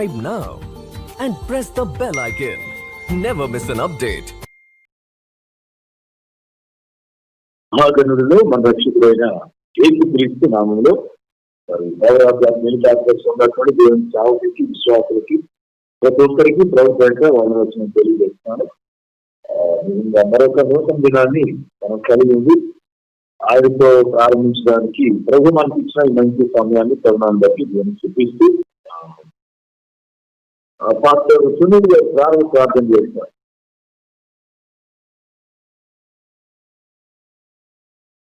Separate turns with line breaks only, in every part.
subscribe now and press the bell icon. Never miss an update.
మహాగణుడిలో మన రక్షకుడైన యేసుక్రీస్తు నామములో ఉన్నటువంటి దేవుని సేవకులకి విశ్వాసులకి ప్రతి ఒక్కరికి ప్రభుత్వంగా వందవచనం తెలియజేస్తున్నాను. మరొక నూతన దినాన్ని మనం కలిగి ఉంది. ఆయనతో ప్రారంభించడానికి ప్రభు మనకి ఇచ్చిన ఈ మంచి సమయాన్ని తరుణాన్ని బట్టి నేను చూపిస్తూ పాస్టర్ సునీల్ గారు ప్రార్థన చేస్తారు.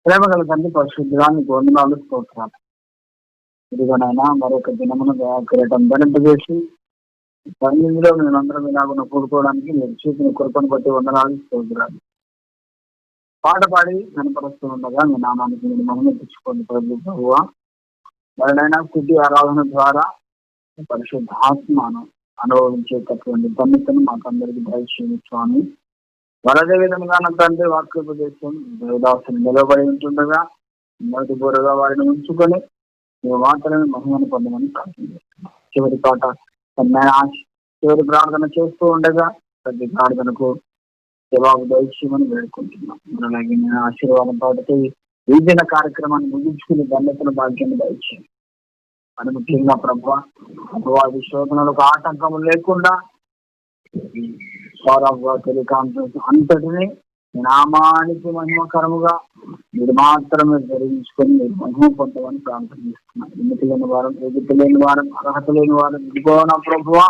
ప్రేమ కలగండి పరిశుద్ధానికి వందనాలు స్తోత్రాలు. ఇదిగోనైనా మరొక దినమును కిరీటం ధరింపజేసి సన్నిధిలో మేమందరం ఇలాగున్న కూడుకోవడానికి మీరు చూపిన కృపను బట్టి వందనాలు స్తోత్రాలు. పాట పాడి కనపరుస్తూ ఉండగా మీ నామానికి మీరు మమ్మల్ని తెచ్చుకోండి ప్రభువా. మరినైనా స్థితి ఆరాధన ద్వారా పరిశుద్ధ ఆత్మను అనుభవించేటటువంటి ధన్యతను మాకందరికి దయచేయండి స్వామి. మరదే విధంగా తండ్రి వాక్యోపదేశం దేవదాసుని నిలబడి ఉంటుండగా మొదటి బోరగా వారిని ఉంచుకొని మీరు మాత్రమే మహిమను పొందమని ప్రార్థన చేస్తున్నాం. చివరి పాట చివరి ప్రార్థన చేస్తూ ఉండగా ప్రతి ప్రార్థనకు జవాబు దయచేయమని వేడుకుంటున్నాం. అలాగే నేను ఆశీర్వాదం పాటుతో ఈ దిన కార్యక్రమాన్ని ముగించుకుని ధన్యతను భాగ్యాన్ని దయచేయండి. అని ముఖ్యంగా ప్రభువాది శోధనలకు ఆటంకం లేకుండా టెలికాన్ఫరెన్స్ అంతటిని నామానికి మహిమకరముగా మీరు మాత్రమే జరిగించుకొని మీరు మహిమ పొందమని ప్రార్థన చేస్తున్నాను. ఎన్నిక లేని వారం, ఎదుట లేని వారం, అర్హత లేని వారం ఇదిగో నా ప్రభువా.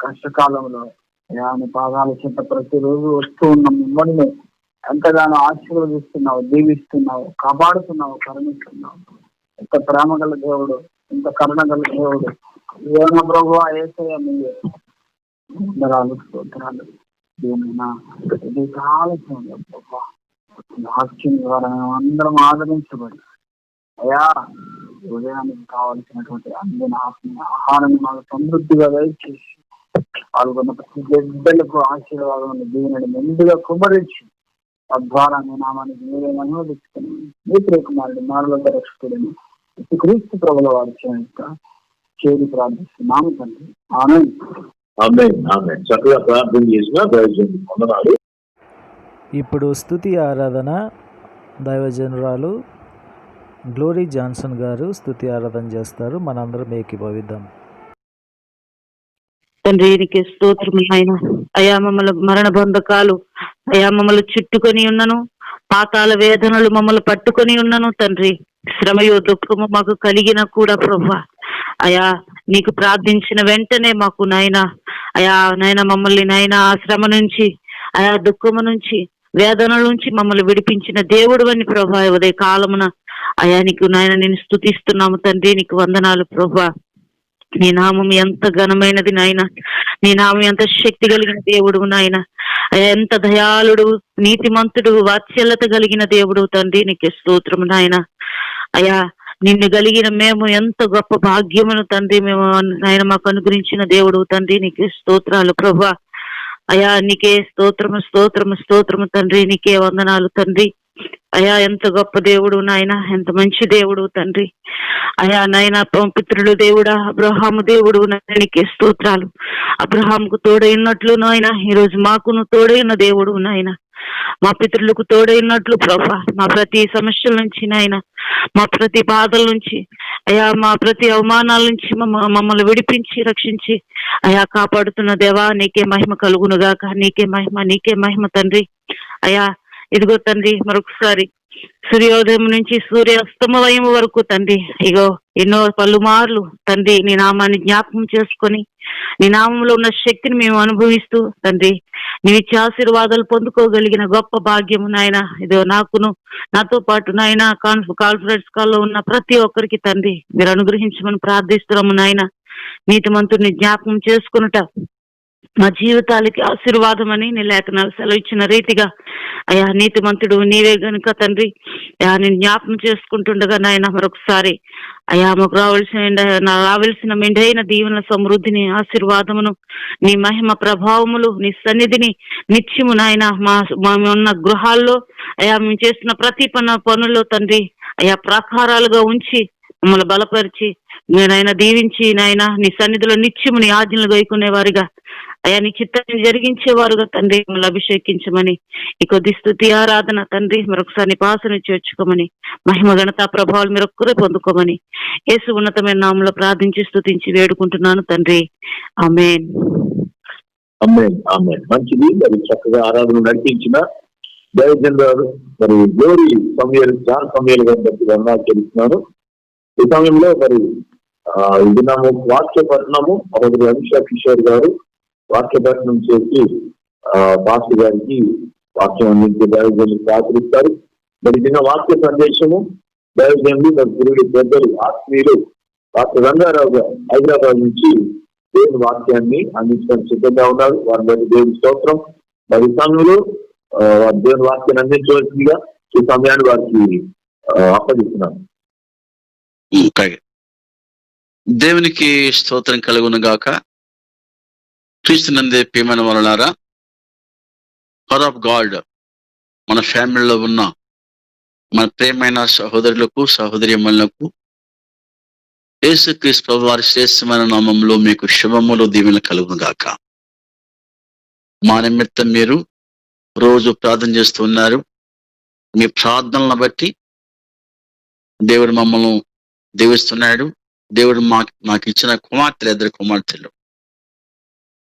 కష్టకాలంలో ఆయన పాదాల చెంత ప్రతిరోజు వస్తూ ఉన్న మిమ్మల్ని ఎంతగానో ఆశీర్వదిస్తున్నావు, దీవిస్తున్నావు, కాపాడుతున్నావు, కరుణిస్తున్నావు. ఎంత ప్రేమ గల దేవుడు, ఎంత కరుణ గల దేవుడు ఇదిగో ప్రభువా. యేసయ్య మీరే వందనాలు స్తోత్రాలు. దేనినా ఇది ఆలోచన వాక్యం ద్వారా మేము అందరం ఆదరించబడి అయ్యా ఉదయానికి కావాల్సినటువంటి అందిన ఆహారం మాకు సమృద్ధిగా దయచేసి పాల్గొన్న ప్రతి బిడ్డలకు ఆశీర్వాదం దీనిని ముందుగా కుమరించి తద్వారా మీ నామానికి మీరే మహిమ తెచ్చుకుని మీ ప్రియకుమారుడు మానవ రక్షకుడిని క్రీస్తు ప్రభుల వారి చేరి ప్రార్థిస్తున్నాము తండ్రి. ఆమేన్.
చక్కగా ప్రార్థన చేసిన దైవజనుడు వందనాలు.
ఇప్పుడు స్తుతి ఆరాధన దైవజనురాలు గ్లోరీ జాన్సన్ గారు స్తుతి ఆరాధన చేస్తారు. మనందరం ఏకీభవిద్దాం.
తండ్రి నీకే స్తోత్రము నాయన. అయా మమ్మల్ని మరణ బంధకాలు అయా మమ్మల్ని చుట్టుకొని ఉన్నను, పాతాల వేదనలు మమ్మల్ని పట్టుకొని ఉన్నను తండ్రి. శ్రమయో దుఃఖము మాకు కలిగిన కూడా ప్రభువా అయా నీకు ప్రార్థించిన వెంటనే మాకు నాయన అయా నాయన మమ్మల్ని నాయన ఆ శ్రమ నుంచి ఆయా దుఃఖము నుంచి వేదనల నుంచి మమ్మల్ని విడిపించిన దేవుడు అని ప్రభా ఉదయ కాలమున అయా నీకు నాయన నేను స్తుతిస్తున్నాము తండ్రి. నీకు వందనాలు ప్రభా. నీ నామం ఎంత ఘనమైనది నాయన, నీ నామం ఎంత శక్తి కలిగిన దేవుడు నాయన, ఎంత దయాళుడు, నీతిమంతుడు, వాత్సల్యత కలిగిన దేవుడు తండ్రి. నీకు స్తోత్రము నాయన. అయా నిన్ను కలిగిన మేము ఎంత గొప్ప భాగ్యమును తండ్రి మేము నాయన మాకు అనుగ్రహించిన దేవుడు తండ్రి. నీకే స్తోత్రాలు ప్రభా. అయా నీకే స్తోత్రము స్తోత్రము స్తోత్రము తండ్రి. నీకే వందనాలు తండ్రి. అయా ఎంత గొప్ప దేవుడు నాయన, ఎంత మంచి దేవుడు తండ్రి. అయా నాయన పితృడు దేవుడా, అబ్రహాము దేవుడు నీకే స్తోత్రాలు. అబ్రహాముకు తోడైనట్లు నాయన ఈరోజు మాకును తోడైన దేవుడు నాయన, మా పితృలకు తోడైనట్లు ప్రభా మా ప్రతి సమస్యల నుంచి నాయన, మా ప్రతి బాధల నుంచి అయా మా ప్రతి అవమానాల నుంచి మమ్మల్ని విడిపించి రక్షించి అయా కాపాడుతున్న దేవా నీకే మహిమ కలుగునుగాక. నీకే మహిమ తండ్రి. అయా ఇదిగో తండ్రి మరొకసారి సూర్యోదయం నుంచి సూర్యాస్తమయం వరకు తండ్రి ఇగో ఎన్నో పలుమార్లు తండ్రి నీ నామాన్ని జ్ఞాపకం చేసుకొని నీ నామంలో ఉన్న శక్తిని మేము అనుభవిస్తూ తండ్రి నీ ఆశీర్వాదాలు పొందుకోగలిగిన గొప్ప భాగ్యము నాయన ఇదో నాకును నాతో పాటు నాయన కాన్ఫరెన్స్ కాల్లో ఉన్న ప్రతి ఒక్కరికి తండ్రి మీరు అనుగ్రహించమని ప్రార్థిస్తున్నాము నాయన. నీతిమంతుడిని జ్ఞాపకం చేసుకునుట మా జీవితాలకి ఆశీర్వాదం అని నీ లేఖనాలు సెలవిచ్చిన రీతిగా అయా నీతిమంతుడు నీవే గనుక తండ్రి నేను జ్ఞాపకం చేసుకుంటుండగా నాయన మరొకసారి అయా మాకు రావాల్సిన మెండైన దీవెన సమృద్ధిని ఆశీర్వాదమును నీ మహిమ ప్రభావములు నీ సన్నిధిని నిత్యము నాయన మా ఉన్న గృహాల్లో అయా మేము చేస్తున్న ప్రతి పనుల్లో తండ్రి అయా ప్రాకారాలుగా ఉంచి మమ్మల్ని బలపరిచి నేనైనా దీవించి నాయన నీ సన్నిధిలో నిత్యము నీ ఆజ్ఞలు గైకునే వారిగా అయా నీ చిత్తాన్ని జరిగించేవారుగా తండ్రి మమ్మల్ని అభిషేకించమని ఈ కొద్ది స్తుతి ఆరాధన తండ్రి మరొకసారి పాసన చేర్చుకోమని మహిమ ఘనత ప్రభావాలు మీరు ఒక్కరే పొందుకోమని యేసు ఉన్నతమైన నామంలో ప్రార్థించి స్తుతించి వేడుకుంటున్నాను తండ్రి ఆమేన్.
ఆమె మంచిది. మరి చక్కగా ఆరాధన నడిపించిన దైవజనులు మరి గ్లోరీ సమయాలు చాలా సమయాలు బట్టి వందనాలు తెలుస్తున్నాను. ఈ సమయంలో మరి విన్నాము వాక్య పట్టణము ఒకటి అభిషేక్ కిషోర్ గారు వాక్య పట్టణం చేసి పాస్టర్ గారికి వాక్యం అందించే దైవజనులు సహకరిస్తారు. మరి చిన్న వాక్య సందేశము దైవజనులు మరి గురువులు పెద్దలు ఆత్మీయులు డాక్టర్ రంగారావు గారు హైదరాబాద్ నుంచి దేవుని వాక్యాన్ని అందించడానికి సిద్ధంగా ఉన్నారు. వారి బట్టి దేవుని స్తోత్రం. మరి ఈ సమయంలో దేవుని వాక్యాన్ని అందించవలసిందిగా ఈ సమయాన్ని వారికి అప్పగిస్తున్నాను.
దేవునికి స్తోత్రం కలుగును గాక. క్రీస్తునందే ప్రియమైన వారలారా, పవర్ ఆఫ్ గాడ్ మన ఫ్యామిలీలో ఉన్న మన ప్రియమైన సహోదరులకు సహోదరీమణులకు యేసుక్రీస్తు ప్రభువు వారి శ్రేష్టమైన నామంలో మీకు శుభములు దీవెనలు కలుగును గాక. మా నిమిత్తం మీరు రోజు ప్రార్థన చేస్తున్నారు. మీ ప్రార్థనలను బట్టి దేవుడు మమ్మల్ని దీవిస్తున్నాడు. దేవుడు మాకు ఇచ్చిన కుమార్తెలు, 2 కుమార్తెలు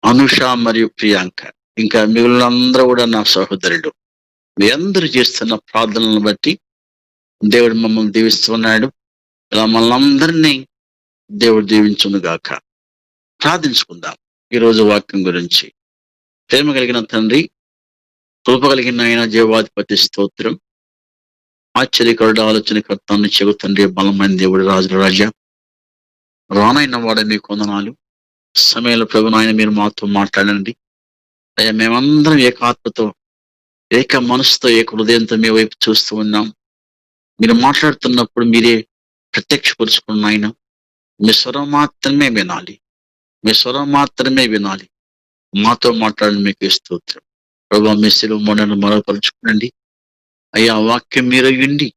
అనుష మరియు ప్రియాంక, ఇంకా మిగిలినందరూ కూడా నా సహోదరుడు. మీ అందరూ చేస్తున్న ప్రార్థనలను బట్టి దేవుడు మమ్మల్ని దీవిస్తున్నాడు. ఇలా మనందరినీ దేవుడు దీవించును గాక. ప్రార్థించుకుందాం ఈరోజు వాక్యం గురించి. ప్రేమ కలిగిన తండ్రి, కృప కలిగిన ఆయన జీవాధిపతి స్తోత్రం. ఆశ్చర్యకరుడు, ఆలోచనకర్త, చెగు తండ్రి, బలమైన దేవుడు, రాజుల రాజా, రానైన వాడ మీకు వందనాలు. సమయంలో ప్రభు నాయన మీరు మాతో మాట్లాడండి అయ్యా. మేమందరం ఏకాత్మతో, ఏక మనసుతో, ఏక హృదయంతో మీ వైపు చూస్తూ ఉన్నాం. మీరు మాట్లాడుతున్నప్పుడు మీరే ప్రత్యక్షపరుచుకున్న ఆయన మీ స్వరం మాత్రమే వినాలి, మీ స్వరం మాత్రమే వినాలి. మాతో మాట్లాడండి. మీకు స్తోత్రం ప్రభు. మీ శిలువ మొండను మరపరుచుకునండి అయ్యా. వాక్యం మీరు అయ్యండి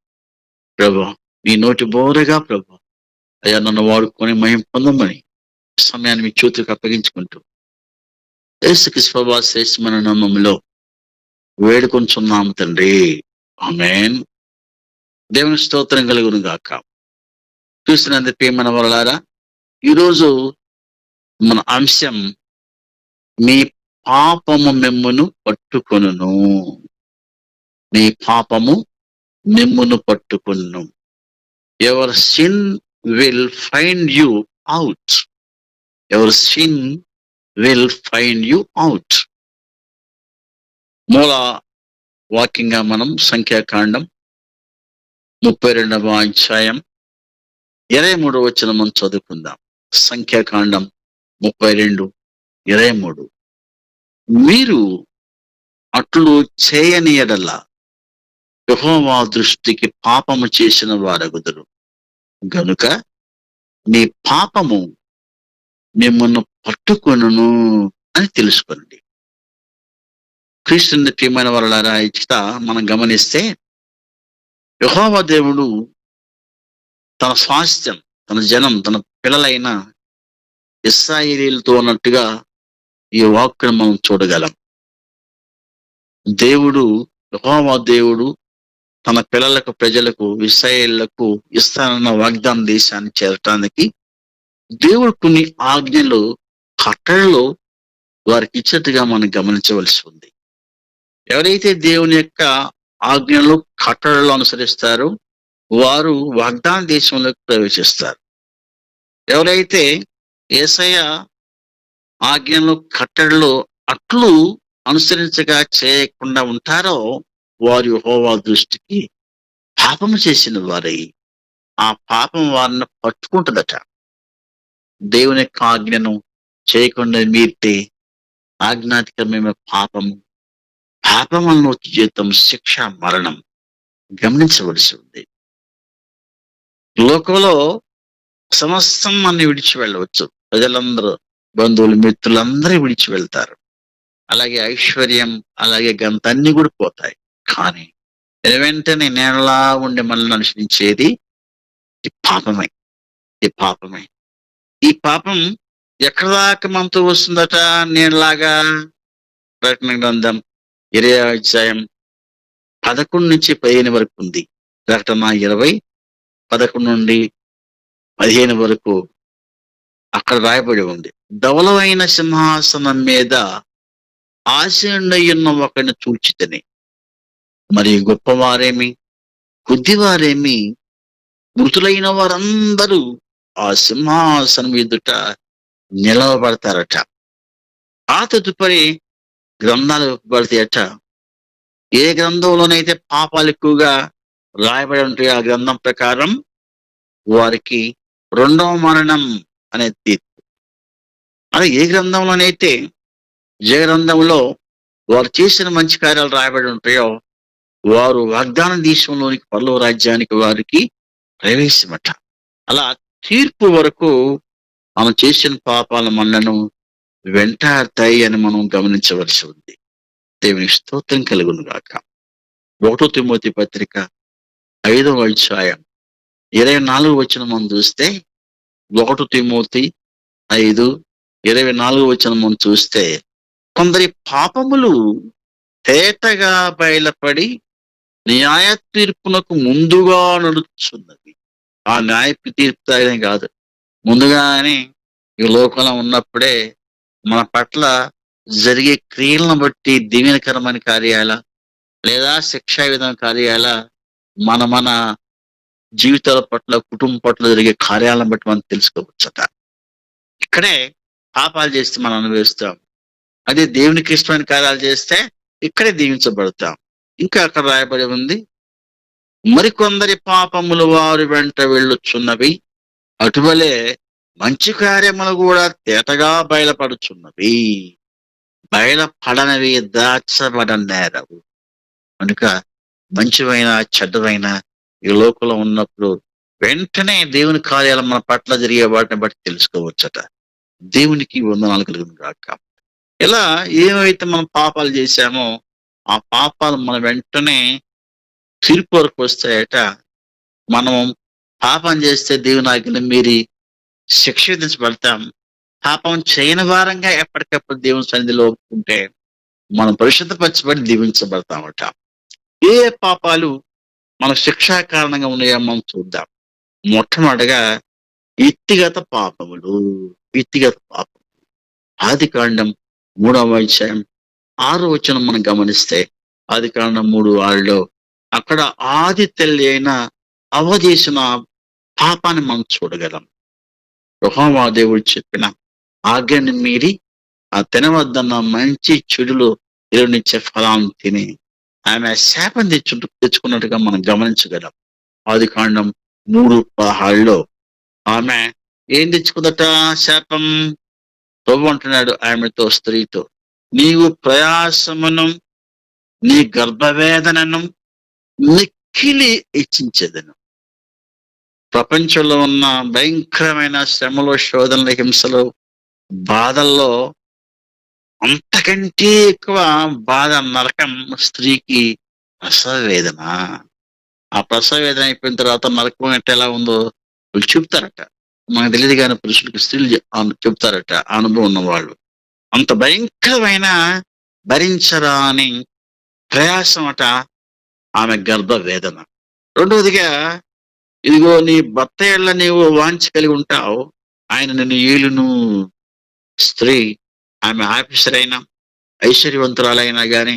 ప్రభు. మీ నోటి బోరగా ప్రభు అయ్యా నన్ను వాడుకొని మహిమ పొందమని సమయాన్ని మీ చేతికి అప్పగించుకుంటూ యేసుక్రీస్తు ప్రభువు శ్రేష్టమైన నామములో వేడుకొంచున్నాము తండ్రి. ఆమేన్. దేవుని స్తోత్రం కలుగును గాక. చూస్తున్నందుకు ప్రియమైన వారలారా, ఈరోజు మన అంశం మీ పాపము మిమ్మును పట్టుకొనును. మీ పాపము మిమ్మును పట్టుకొనును. Ever sin will find you out. Ever sin will find you out. మూల వాక్యంగా మనం సంఖ్యాకాండం 32వ అధ్యాయం 23వ వచనం మనం చదువుకుందాం. సంఖ్యాకాండం 32:23. మీరు అట్లు చేయని ఎడల యెహోవా దృష్టికి పాపము చేసిన వారగుదురు గనుక మీ పాపము మిమ్మల్ని పట్టుకొనును అని తెలుసుకోండి. క్రీస్తుని ప్రియమైన వారలారా, ఇచ్చట మనం గమనిస్తే యెహోవా దేవుడు తన స్వాస్థ్యం, తన జనం, తన పిల్లలైన ఇశ్రాయేలీయులతో ఉన్నట్టుగా ఈ వాక్కును మనం చూడగలం. దేవుడు, యెహోవా దేవుడు తన పిల్లలకు, ప్రజలకు, ఇశ్రాయేలీయులకు ఇస్తానన్న వాగ్దాన దేశాన్ని చేరటానికి దేవుడు కొన్ని ఆజ్ఞలు, కట్టడలు వారికి ఇచ్చినట్టుగా మనం గమనించవలసి ఉంది. ఎవరైతే దేవుని యొక్క ఆజ్ఞలు, కట్టడలు అనుసరిస్తారో వారు వాగ్దాన దేశంలోకి ప్రవేశిస్తారు. ఎవరైతే యేసయ్య ఆజ్ఞలు, కట్టడలు అట్లు అనుసరించగా చేయకుండా ఉంటారో వారు యెహోవా దృష్టికి పాపము చేసిన వారై ఆ పాపం వారిని పట్టుకుంటుందట. దేవుని యొక్క ఆజ్ఞను చేయకుండా మీరితే ఆజ్ఞాతికమైన పాపము, పాపములను వచ్చి జీతం శిక్ష, మరణం గమనించవలసి ఉంది. లోకంలో సమస్తం అన్ని విడిచి వెళ్ళవచ్చు. ప్రజలందరూ, బంధువులు, మిత్రులందరూ విడిచి వెళ్తారు. అలాగే ఐశ్వర్యం, అలాగే గంత అన్ని కూడా పోతాయి. కానీ వెంటనే నేనలా ఉండి మనల్ని అనుసరించేది ఈ పాపమే. ఈ పాపమే. ఈ పాపం ఎక్కడ దాకా మనతో వస్తుందట? నేనులాగా ప్రకటన గ్రంథం 20వ అధ్యాయం 11 నుంచి 15 వరకు ఉంది. ప్రకటన 20, 11 నుండి 15 వరకు అక్కడ రాయబడి ఉంది. ధవలమైన సింహాసనం మీద ఆసీనుడైయున్న ఒకరిని చూచితిని. మరి గొప్పవారేమి, కొద్దివారేమి, మృతులైన వారందరూ ఆ సింహాసనం ఎదుట నిలవబడతారట. ఆ తదుపరి గ్రంథాలు పడతాయట. ఏ గ్రంథంలోనైతే పాపాలు ఎక్కువగా రాయబడి ఉంటాయో ఆ గ్రంథం ప్రకారం వారికి రెండవ మరణం అనే తీర్పు. అలా ఏ గ్రంథంలోనైతే ఏ గ్రంథంలో వారు చేసిన మంచి కార్యాలు రాయబడి ఉంటాయో వారు వాగ్దాన దేశంలోనికి పరలోక రాజ్యానికి వారికి ప్రవేశమట. అలా తీర్పు వరకు మనం చేసిన పాపాల మనలను వెంటాడతాయి అని మనం గమనించవలసి ఉంది. దేవుని స్తోత్రం కలుగును గాక. 1 తిమోతి పత్రిక 5వ అధ్యాయం 24 వచనం మనం చూస్తే, 1 తిమోతి 5:24 వచనం మనం చూస్తే, కొందరి పాపములు తేటగా బయలుపడి న్యాయ తీర్పునకు ముందుగా నడుచున్నది. ఆ న్యాయ తీర్పు తాగడం కాదు, ముందుగానే ఈ లోకంలో ఉన్నప్పుడే మన పట్ల జరిగే క్రియలను బట్టి దీవెనకరమైన కార్యాల లేదా శిక్షా విధాన కార్యాల మన జీవితాల పట్ల, కుటుంబం పట్ల జరిగే కార్యాలను బట్టి మనం తెలుసుకోవచ్చట. ఇక్కడే పాపాలు చేస్తే మనం అనుభవిస్తాం. అదే దేవునికి ఇష్టమైన కార్యాలు చేస్తే ఇక్కడే దీవించబడతాం. ఇంకా అక్కడ రాయబడి ఉంది, మరికొందరి పాపములు వారి వెంట వెళ్ళుచున్నవి, అటువలే మంచి కార్యములు కూడా తేటగా బయలుపడుచున్నవి. బయలుపడనవి దాచబడనేరవు. కనుక మంచివైన చెడ్డవైన ఈ లోకంలో ఉన్నప్పుడు వెంటనే దేవుని కార్యాలు మన పట్ల జరిగే వాటిని బట్టి తెలుసుకోవచ్చట. దేవునికి వందనాలు కలుగును గాక. ఇలా ఏమైతే మనం పాపాలు చేశామో ఆ పాపాలు మన వెంటనే తీర్పు వరకు వస్తాయట. మనం పాపం చేస్తే దేవుని ఆజ్ఞను మీరి శిక్ష విధించబడతాం. పాపం చేయని వారంగా ఎప్పటికప్పుడు దేవుని సన్నిధిలో ఒప్పుకుంటే మనం పరిశుద్ధపరచబడి దీవించబడతామట. ఏ పాపాలు మన శిక్షా కారణంగా ఉన్నాయో మనం చూద్దాం. మొట్టమొదటిగా వ్యక్తిగత పాపములు. ఆదికాండం 3వ అధ్యాయం 6వ వచనం మనం గమనిస్తే, ఆదికాండం 3:6లో అక్కడ ఆది తల్లి అయిన అవ్వ చేసిన పాపాన్ని మనం చూడగలం. యెహోవా దేవుడు చెప్పిన ఆజ్ఞని మీరి ఆ తినవద్దన్న మంచి చెడులు దేవునిచ్చే ఫలాన్ని తిని ఆమె శాపం తెచ్చుకున్నట్టుగా మనం గమనించగలం. ఆదికాండం 3:16లో ఆమె ఏం తెచ్చుకుందట? శాపం. ప్రభు అంటున్నాడు ఆమెతో, స్త్రీతో, నీవు ప్రయాసమును నీ గర్భవేదనను మిక్కిలి ఇచ్చించేదను. ప్రపంచంలో ఉన్న భయంకరమైన శ్రమలో, శోధనల, హింసలో, బాధల్లో అంతకంటే ఎక్కువ బాధ, నరకం స్త్రీకి ప్రసవ వేదన. ఆ ప్రసవ వేదన అయిపోయిన తర్వాత నరకం అంటే ఎలా ఉందో వాళ్ళు చెప్తారట. మనకు తెలియదు కానీ పురుషులకు స్త్రీలు చెప్తారట, అనుభవం ఉన్నవాళ్ళు. అంత భయంకరమైన భరించరాని ప్రయాసం అట ఆమె గర్భ వేదన. రెండవదిగా, ఇదిగో నీ భర్త ఎడల నీవు వాంఛ కలిగి ఉంటావు, ఆయన నిన్ను ఏలును. స్త్రీ ఆమె ఆఫీసర్ అయినా ఐశ్వర్యవంతురాలైనా కానీ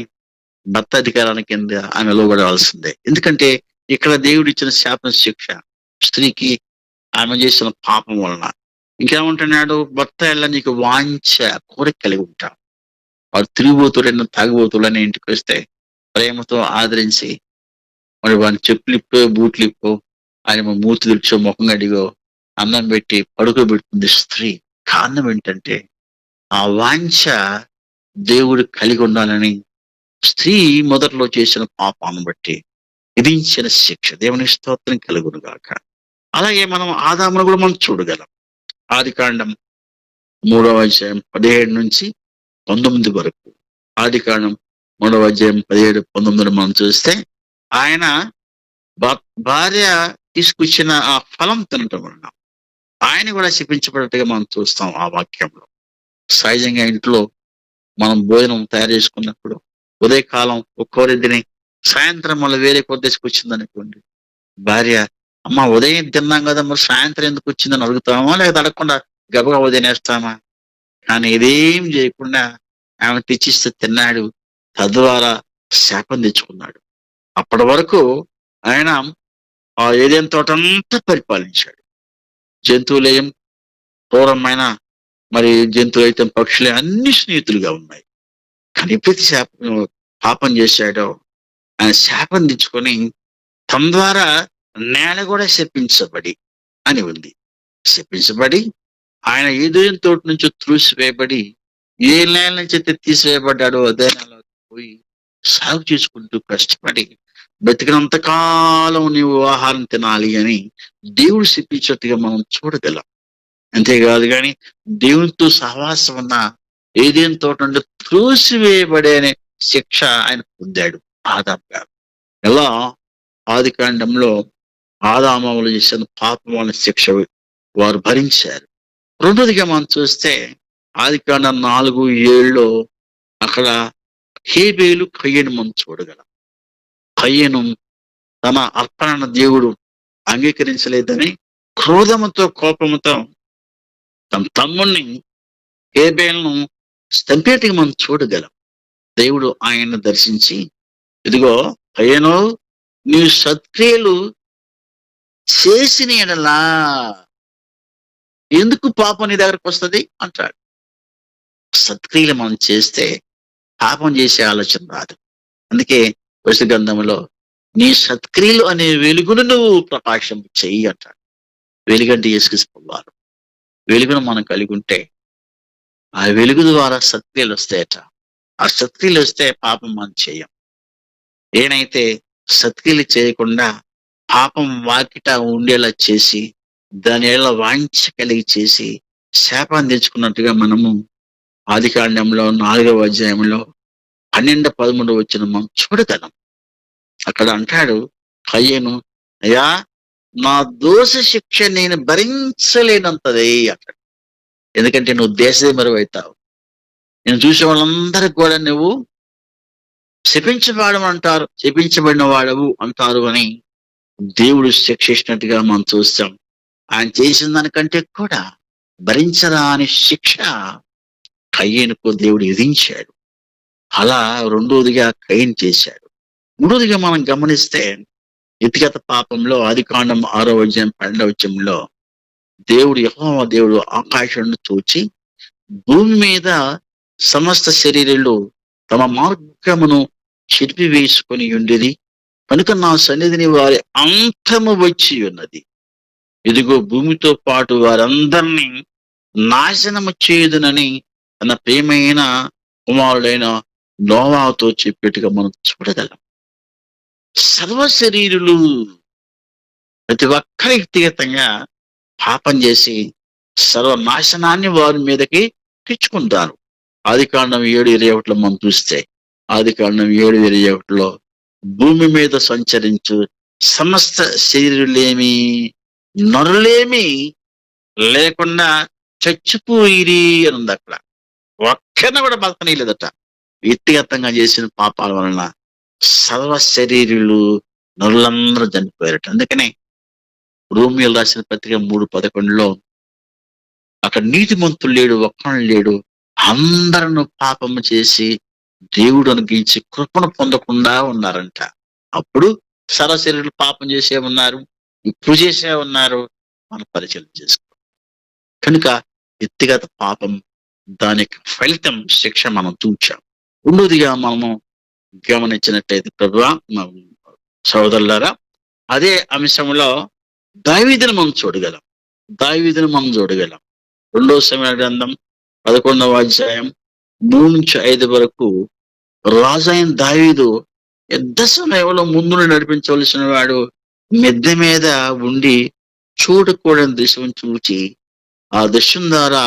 భర్త అధికారానికి కింద ఆమె లోబడవలసిందే. ఎందుకంటే ఇక్కడ దేవుడు ఇచ్చిన శాపం శిక్ష స్త్రీకి ఆమె చేసిన పాపం వలన. ఇంకేమంటున్నాడు? భర్త ఎడల నీకు వాంఛ, కోరిక కలిగి ఉంటావు. వాడు తిరిగిపోతుడైనా తాగిపోతుడని ఇంటికి వస్తే ప్రేమతో ఆదరించి మరి వాడిని చెప్పులు ఇప్పో, బూట్లు ఇప్పో, ఆయన మూతి తుడిచో, ముఖం అడిగో, అన్నం పెట్టి పడుకోబెడుతుంది స్త్రీ. కారణం ఏంటంటే ఆ వాంఛ దేవుడు కలిగి ఉండాలని స్త్రీ మొదట్లో చేసిన పాపాన్ని బట్టి విధించిన శిక్ష. దేవుని స్తోత్రం కలుగును గాక. అలాగే మనం ఆదామును కూడా మనం చూడగలం. ఆదికాండం 3వ అధ్యాయం 17 నుంచి 19 వరకు. ఆదికాండం 3వ అధ్యాయం 17, 19 మనం చూస్తే ఆయన భార్య తీసుకొచ్చిన ఆ ఫలం తినటం వలన ఆయన కూడా శపించబడినట్టుగా మనం చూస్తాం ఆ వాక్యంలో. సహజంగా ఇంట్లో మనం భోజనం తయారు చేసుకున్నప్పుడు ఉదయకాలం ఒక కోరిద్దిని సాయంత్రం మళ్ళీ వేరే కొద్దికి వచ్చింది అనుకోండి, భార్య అమ్మ ఉదయం తిన్నాం కదా మరి సాయంత్రం ఎందుకు వచ్చిందని అడుగుతామా, లేదా అడగకుండా గబగబా తినేస్తామా? కానీ ఇదేం చేయకుండా ఆమె తెచ్చిస్తే తిన్నాడు, తద్వారా శాపం తెచ్చుకున్నాడు. అప్పటి వరకు ఆయన ఆ ఏదైనా తోటంతా పరిపాలించాడు. జంతువులేం క్రూరమైన మరి జంతువులు అయితే పక్షులే అన్ని స్నేహితులుగా ఉన్నాయి. కానీ ఎప్పుడైతే పాపం చేశాడో ఆయన శాపం తెచ్చుకొని తమ ద్వారా నేల కూడా శపించబడి అని ఉంది. శపించబడి ఆయన ఏదైనా తోటి నుంచి త్రూసివేయబడి ఏ నేల నుంచి అయితే తీసివేయబడ్డాడో అదే నేల పోయి సాగు చేసుకుంటూ కష్టపడి బతికినంత కాలం నీవు ఆహారం తినాలి అని దేవుడు శపించినట్టుగా మనం చూడగలం. అంతేకాదు కానీ దేవునితో సహవాసం ఉన్న ఏదైనా తోట నుండి త్రోసివేయబడే అనే శిక్ష ఆయన పొందాడు ఆదాము గారు. ఎలా ఆది కాండంలో ఆదామములు చేసిన పాపం అనే శిక్ష వారు భరించారు. రెండోదిగా మనం చూస్తే ఆది కాండం 4:7 అక్కడ హేబేలు కయ్యను మనం చూడగలం. కయ్యను తన అర్పణ దేవుడు అంగీకరించలేదని క్రోధముతో కోపముతో తన తమ్ముణ్ణి హేబేలును చంపేటిగా మనం చూడగలం. దేవుడు ఆయన్ని దర్శించి, ఇదిగో కయ్యను నీవు సత్క్రియలు చేసిన ఎడలా ఎందుకు పాపం నీ దగ్గరకు వస్తుంది అంటాడు. సత్క్రియలు మనం చేస్తే పాపం చేసే ఆలోచన రాదు. అందుకే పరిశుద్ధ గ్రంథంలో నీ సత్క్రియలు అనే వెలుగును నువ్వు ప్రకాశం చెయ్యి అంటాడు. వెలుగంటే యేసుక్రీస్తు. వెలుగును మనం కలిగి ఉంటే ఆ వెలుగు ద్వారా సత్క్రియలు వస్తాయట. ఆ సత్క్రియలు వస్తే పాపం మనం చేయం. ఏనైతే సత్క్రియలు చేయకుండా పాపం వాకిట ఉండేలా చేసి దాని ఏళ్ళ వాంఛ కలిగి చేసి శాపాన్ని తెచ్చుకున్నట్టుగా మనము ఆది కాండంలో 4వ అధ్యాయంలో 12-13 వచ్చిన మనం చూడగలం. అక్కడ అంటాడు కయ్యను, అయ్యా నా దోష శిక్ష నేను భరించలేనంతదే అంటాడు. ఎందుకంటే నువ్వు దేశమరువు అవుతావు. నేను చూసే వాళ్ళందరికీ కూడా నువ్వు శపించబడిన వాడవు అంటారు అని దేవుడు శిక్షించినట్టుగా మనం చూస్తాం. ఆయన చేసిన దానికంటే కూడా భరించరాని శిక్ష కయ్యనుకు దేవుడు విధించాడు. అలా రెండోదిగా కయ్యను చేశాడు. మూడోదిగా మనం గమనిస్తే వ్యక్తిగత పాపంలో ఆది కాండం 6వ అధ్యాయం 12వ వచనంలో యెహోవా దేవుడు ఆకాశాన్ని చూచి భూమి మీద సమస్త శరీరాలు తమ మార్గమును చెరిపి వేసుకొని ఉండేది కనుక నా సన్నిధిని వారి అంతము వచ్చి ఉన్నది. ఇదిగో భూమితో పాటు వారందరినీ నాశనము చేయుదునని తన ప్రియమైన కుమారుడైన నోవాతో చెప్పేట్టుగా మనం చూడగలం. సర్వ శరీరులు ప్రతి ఒక్కరి వ్యక్తిగతంగా పాపం చేసి సర్వనాశనాన్ని వారి మీదకి తెచ్చుకుంటారు. ఆది కాండం 7:21 మనం చూస్తే ఆది కాండం 7:21 భూమి మీద సంచరించు సమస్త శరీరులేమి నరులేమి లేకుండా చచ్చిపోయిరి అని ఉంది. అక్కడ ఒక్కరిని కూడా బతకనీయలేదట. వ్యక్తిగతంగా చేసిన పాపాల వలన సర్వ శరీరులు నరులందరూ చనిపోయారట. అందుకనే రోమియోలు రాసిన పత్రిక 3:11 అక్కడ నీతిమంతులు లేడు, ఒక్కడు లేడు, అందరూ పాపము చేసి దేవుడు అనుగ్రహించి కృపను పొందకుండా ఉన్నారంట. అప్పుడు సర్వ శరీరులు పాపం చేసే ఉన్నారు, ఇప్పుడు చేసే ఉన్నారు. మనం పరిశీలన చేసుకో. కనుక వ్యక్తిగత పాపం దానికి ఫలితం శిక్ష మనం చూచాం. రెండోదిగా మనము గమనించినట్లయితే ప్రభువా సోదరులారా, అదే అంశంలో దావీదును మనం చూడగలం. 2 సమూయేలు గ్రంథం 11వ అధ్యాయం 3-5 వరకు రాజైన దావీదు యుద్ధ సమయంలో ముందు నడిపించవలసిన వాడు మిద్దె మీద ఉండి చూడకూడని దృశ్యం చూచి ఆ దృశ్యం ద్వారా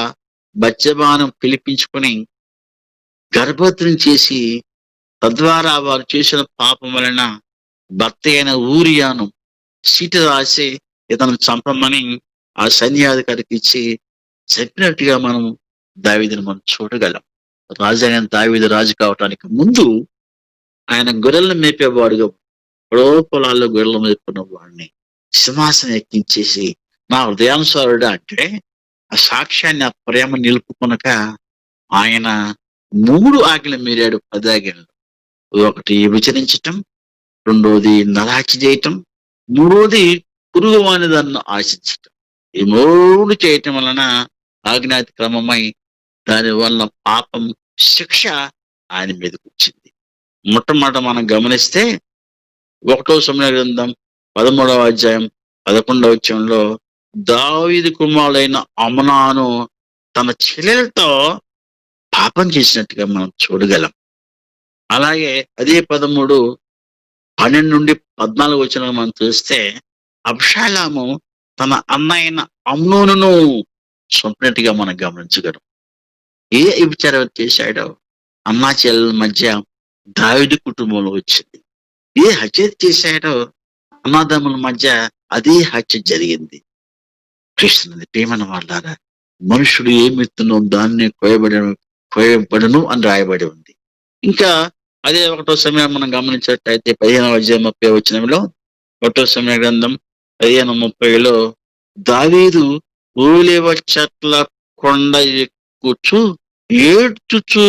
బత్షెబాను పిలిపించుకొని గర్భవతిని చేసి తద్వారా వారు చేసిన పాపం వలన భర్త అయిన ఊరియాను సీటు రాసి ఇతను చంపమని ఆ సైన్యాధికారికి ఇచ్చి చెప్పినట్టుగా మనం దావీదుని మనం చూడగలం. రాజు అయిన దావీదు రాజు కావటానికి ముందు ఆయన గొర్రెలను మేపేవాడుగా, ఎప్పుడో పొలాల్లో గొర్రెలు మేపుకున్న వాడిని సింహాసనం ఎక్కించేసి నా హృదయానుసారుడు అంటే ఆ సాక్ష్యాన్ని, ఆ ప్రేమ నిలుపుకొనక ఆయన 3 ఆజ్ఞలు మీరాడు. 10 ఆజ్ఞలు. ఒకటి విచరించటం, రెండోది నరహత్య చేయటం, మూడోది పురుగు వాని దాన్ని ఆశించటం. ఈ 3 చేయటం వలన ఆజ్ఞాతిక్రమమై దాని వలన పాపం శిక్ష ఆయన మీదకి వచ్చింది. మొట్టమొదట మనం గమనిస్తే 1 సమూయేలు గ్రంథం 13వ అధ్యాయం 11వ వచనంలో దావీదు కుమారుడైన అమ్నోను తన చెల్లెలతో పాపం చేసినట్టుగా మనం చూడగలం. అలాగే అదే 13:12 నుండి 14 వచనం మనం చూస్తే అబ్షాలోము తన అన్న అయిన అమ్నోనును చంపినట్టుగా మనం గమనించగలం. ఏ విచారం చేశాడో అన్నా చెల్లెల మధ్య దావీదు కుటుంబంలో వచ్చింది. ఏ హత్య చేశాడో అన్నదమ్ముల మధ్య అదే హత్య జరిగింది. కృష్ణుని ప్రేమన వాళ్ళారా, మనుషుడు ఏమిత్తునో దాన్ని కోయబడను అని రాయబడి ఉంది. ఇంకా అదే 1వ సమయం మనం గమనించినట్లయితే 15వ అధ్యాయం 30వ వచనంలో 1వ సమయ గ్రంథం 15:30లో దావీదు ఓలేవ చెట్ల కొండ ఎక్కుచు ఏడ్చుచూ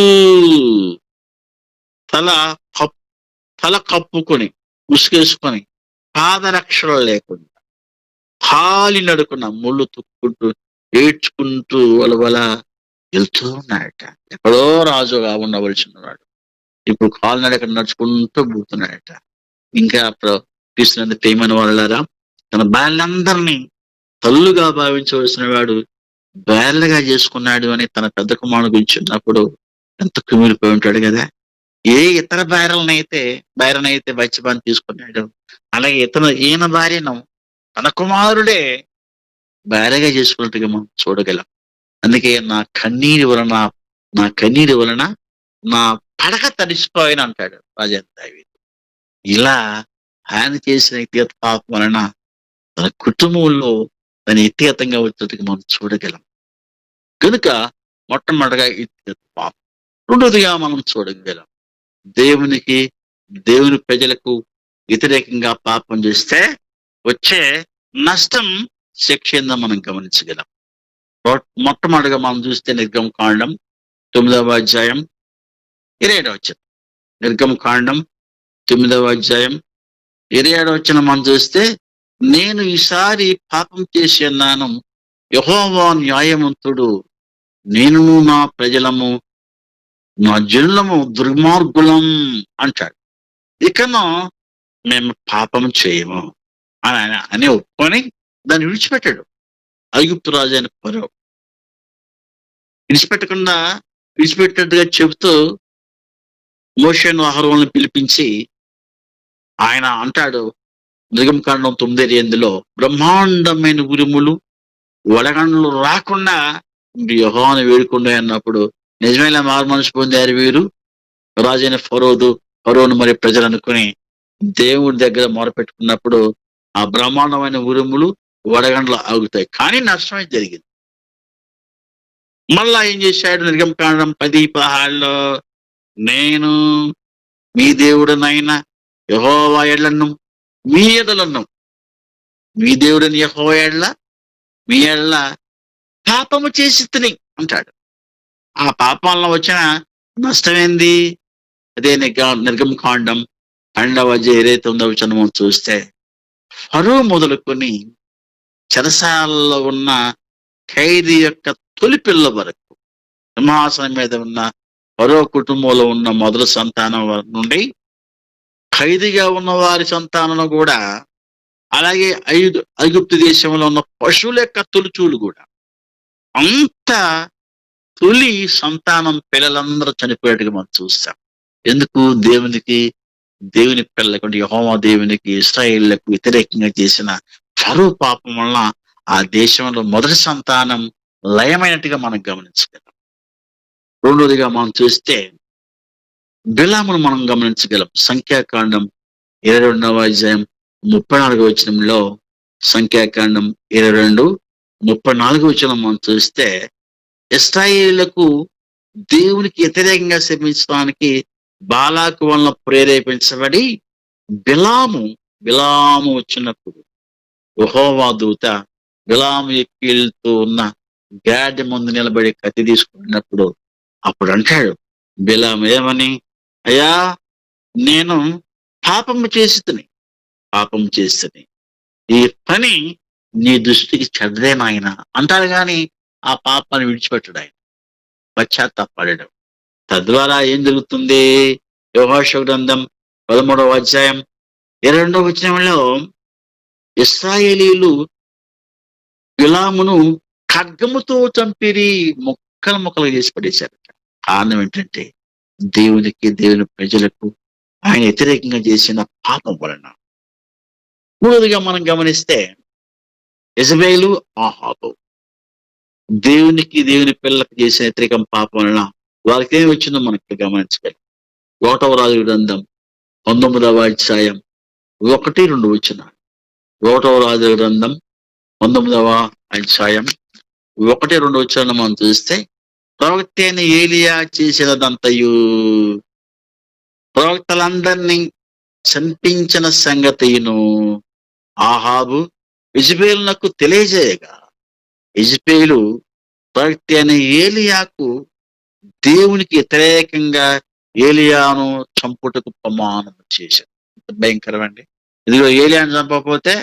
తల కప్పుకొని ముసుగేసుకొని పాదరక్షలు లేకుండా ఖాళీ నడుకున్న ముళ్ళు తుక్కుంటూ ఏడ్చుకుంటూ వలవల వెళ్తూ ఉన్నాడట. ఎక్కడో రాజుగా ఉండవలసిన వాడు ఇప్పుడు కాలు నడక నడుచుకుంటూ పోతున్నాడట. ఇంకా కృష్ణుని ప్రేమని వాళ్ళారా, తన భార్యలందరినీ తల్లుగా భావించవలసిన వాడు భార్యలుగా చేసుకున్నాడు అని తన పెద్ద కుమారుడు గురించి ఉన్నప్పుడు ఎంత కుమిలిపోయి ఉంటాడు కదా. ఏ ఇతర భార్యనైతే బచ్చబాన్ని తీసుకున్నాడు, అలాగే ఈయన భార్యను తన కుమారుడే భార్యగా చేసుకున్నట్టుగా మనం చూడగలం. అందుకే నా కన్నీరు వలన నా పడక తడిసిపోయిన అంటాడు రాజా దావీదు. ఇలా ఆయన చేసిన వ్యక్తిగత పాపం వలన తన కుటుంబంలో తన వ్యక్తిగతంగా వచ్చినట్టుగా మనం చూడగలం. కనుక మొట్టమొదటిగా వ్యక్తిగత పాపం. రెండోదిగా మనం చూడగలం, దేవుని ప్రజలకు వ్యతిరేకంగా పాపం చేస్తే వచ్చే నష్టం శిక్ష మనం గమనించగలం. మొట్టమొదటిగా మనం చూస్తే నిర్గమకాండం 9వ అధ్యాయం 27వ వచనం. నిర్గమకాండం 9వ అధ్యాయం 27వ వచనం మనం చూస్తే, నేను ఈసారి పాపం చేసి అన్నాను, యెహోవా న్యాయవంతుడు, నేను నా ప్రజలము నా జనులము దుర్మార్గులం అంటాడు. ఇకను మేము పాపం చేయము అని ఒప్పుకొని దాన్ని ఐగుప్తు రాజు అయిన ఫరో విడిచిపెట్టినట్టుగా చెబుతూ మోషేను అహరోనును పిలిపించి ఆయన అంటాడు నిర్గమకాండం 9:8లో, బ్రహ్మాండమైన ఉరుములు వడగండ్లు రాకుండా యెహోవాను వేడుకుండా అన్నప్పుడు నిజమైన మారు మనసు పొందారు వీరు. రాజైన ఫరోను మరి ప్రజలు అనుకుని దేవుడి దగ్గర మొరపెట్టుకున్నప్పుడు ఆ బ్రహ్మాండమైన ఉరుములు వడగండ్లు ఆగుతాయి, కానీ నష్టమే జరిగింది. మళ్ళా ఏం చేశాడు నిర్గమకాండం 10:16లో, నేను మీ దేవుడనైన యెహోవా ఎడలను మీ ఎడలను మీ దేవుడని యెహోవా ఎడల మీ ఎడల పాపము చేసి తిని అంటాడు. ఆ పాపం వల్ల వచ్చిన నష్టమేంది? అదే నిర్గమకాండం 12వ అధ్యాయం 29వ వచనం చూస్తే, ఫరో మొదలుకొని చెరసాలలో ఉన్న ఖైదీ యొక్క తొలి పిల్ల వరకు, సింహాసనం మీద ఉన్న ఫరో కుటుంబంలో ఉన్న మొదటి సంతానం నుండి ఖైదీగా ఉన్న వారి సంతానం కూడా, అలాగే ఐగుప్తు దేశంలో ఉన్న పశువుల యొక్క తొలిచూలు కూడా, అంత తొలి సంతానం పిల్లలందరూ చనిపోయేట్టుగా మనం చూస్తాం. ఎందుకు? దేవుని పిల్లలకు, యెహోవా దేవునికి, ఇశ్రాయేలులకు వ్యతిరేకంగా చేసిన ఫరో పాపం వలన ఆ దేశంలో మొదటి సంతానం లయమైనట్టుగా మనం గమనించగలం. రెండోదిగా మనం చూస్తే బిలామును మనం గమనించగలం. సంఖ్యాకాండం 22వ అధ్యాయం 34వ వచనంలో, సంఖ్యాకాండం 22 34 వచనం మనం చూస్తే ఇశ్రాయేలీయులకు దేవునికి వ్యతిరేకంగా శపించడానికి బాలాకు వలన ప్రేరేపించబడి బిలాము వచ్చినప్పుడు యెహోవా దూత బిలాము ఎక్కిళ్తూ ఉన్న గాడి ముందు నిలబడి కత్తి తీసుకున్నప్పుడు అప్పుడు అంటాడు బిలాము ఏమని, అయ్యా నేను పాపము చేస్తుంది ఈ పని నీ దృష్టికి చెడ్డదే నాయన అంటాడు, కానీ ఆ పాపాన్ని విడిచిపెట్టడు ఆయన, పశ్చాత్తాపడడం. తద్వారా ఏం జరుగుతుంది? యెహోషువ గ్రంథం 13వ అధ్యాయం 22వ వచనంలో ఇశ్రాయేలీయులు బిలామును ఖడ్గముతో చంపిరి, ముక్కలు చేసి పడేశారు. కారణం ఏంటంటే దేవుని ప్రజలకు ఆయన వ్యతిరేకంగా చేసిన పాపం వలన. మూడోదిగా మనం గమనిస్తే యెజబెలు, ఆహాబు దేవుని పిల్లలకు చేసిన వ్యతిరేకం పాపం వలన వారికి ఏమి వచ్చిందో మనకి గమనించగలం. 1వ రాజుల గ్రంథం 19వ అధ్యాయం 1-2 వచనాలు. 1వ రాజుల గ్రంథం 19వ అధ్యాయం 1-2 వచనాలు మనం చూస్తే, ప్రవక్త అయిన ఏలియా చేసినదంతయు ప్రవక్తలందరినీ చంపించిన సంగతిను ఆహాబు యెజబెలునకు తెలియజేయగా, యెజబెలు ప్రవక్త అయిన ఏలియాకు దేవునికి వ్యతిరేకంగా ఏలియాను చంపుటకు ప్రమాణం చేశాడు. భయంకరమండి. ఇదిగో ఏలియాను చంపకపోతే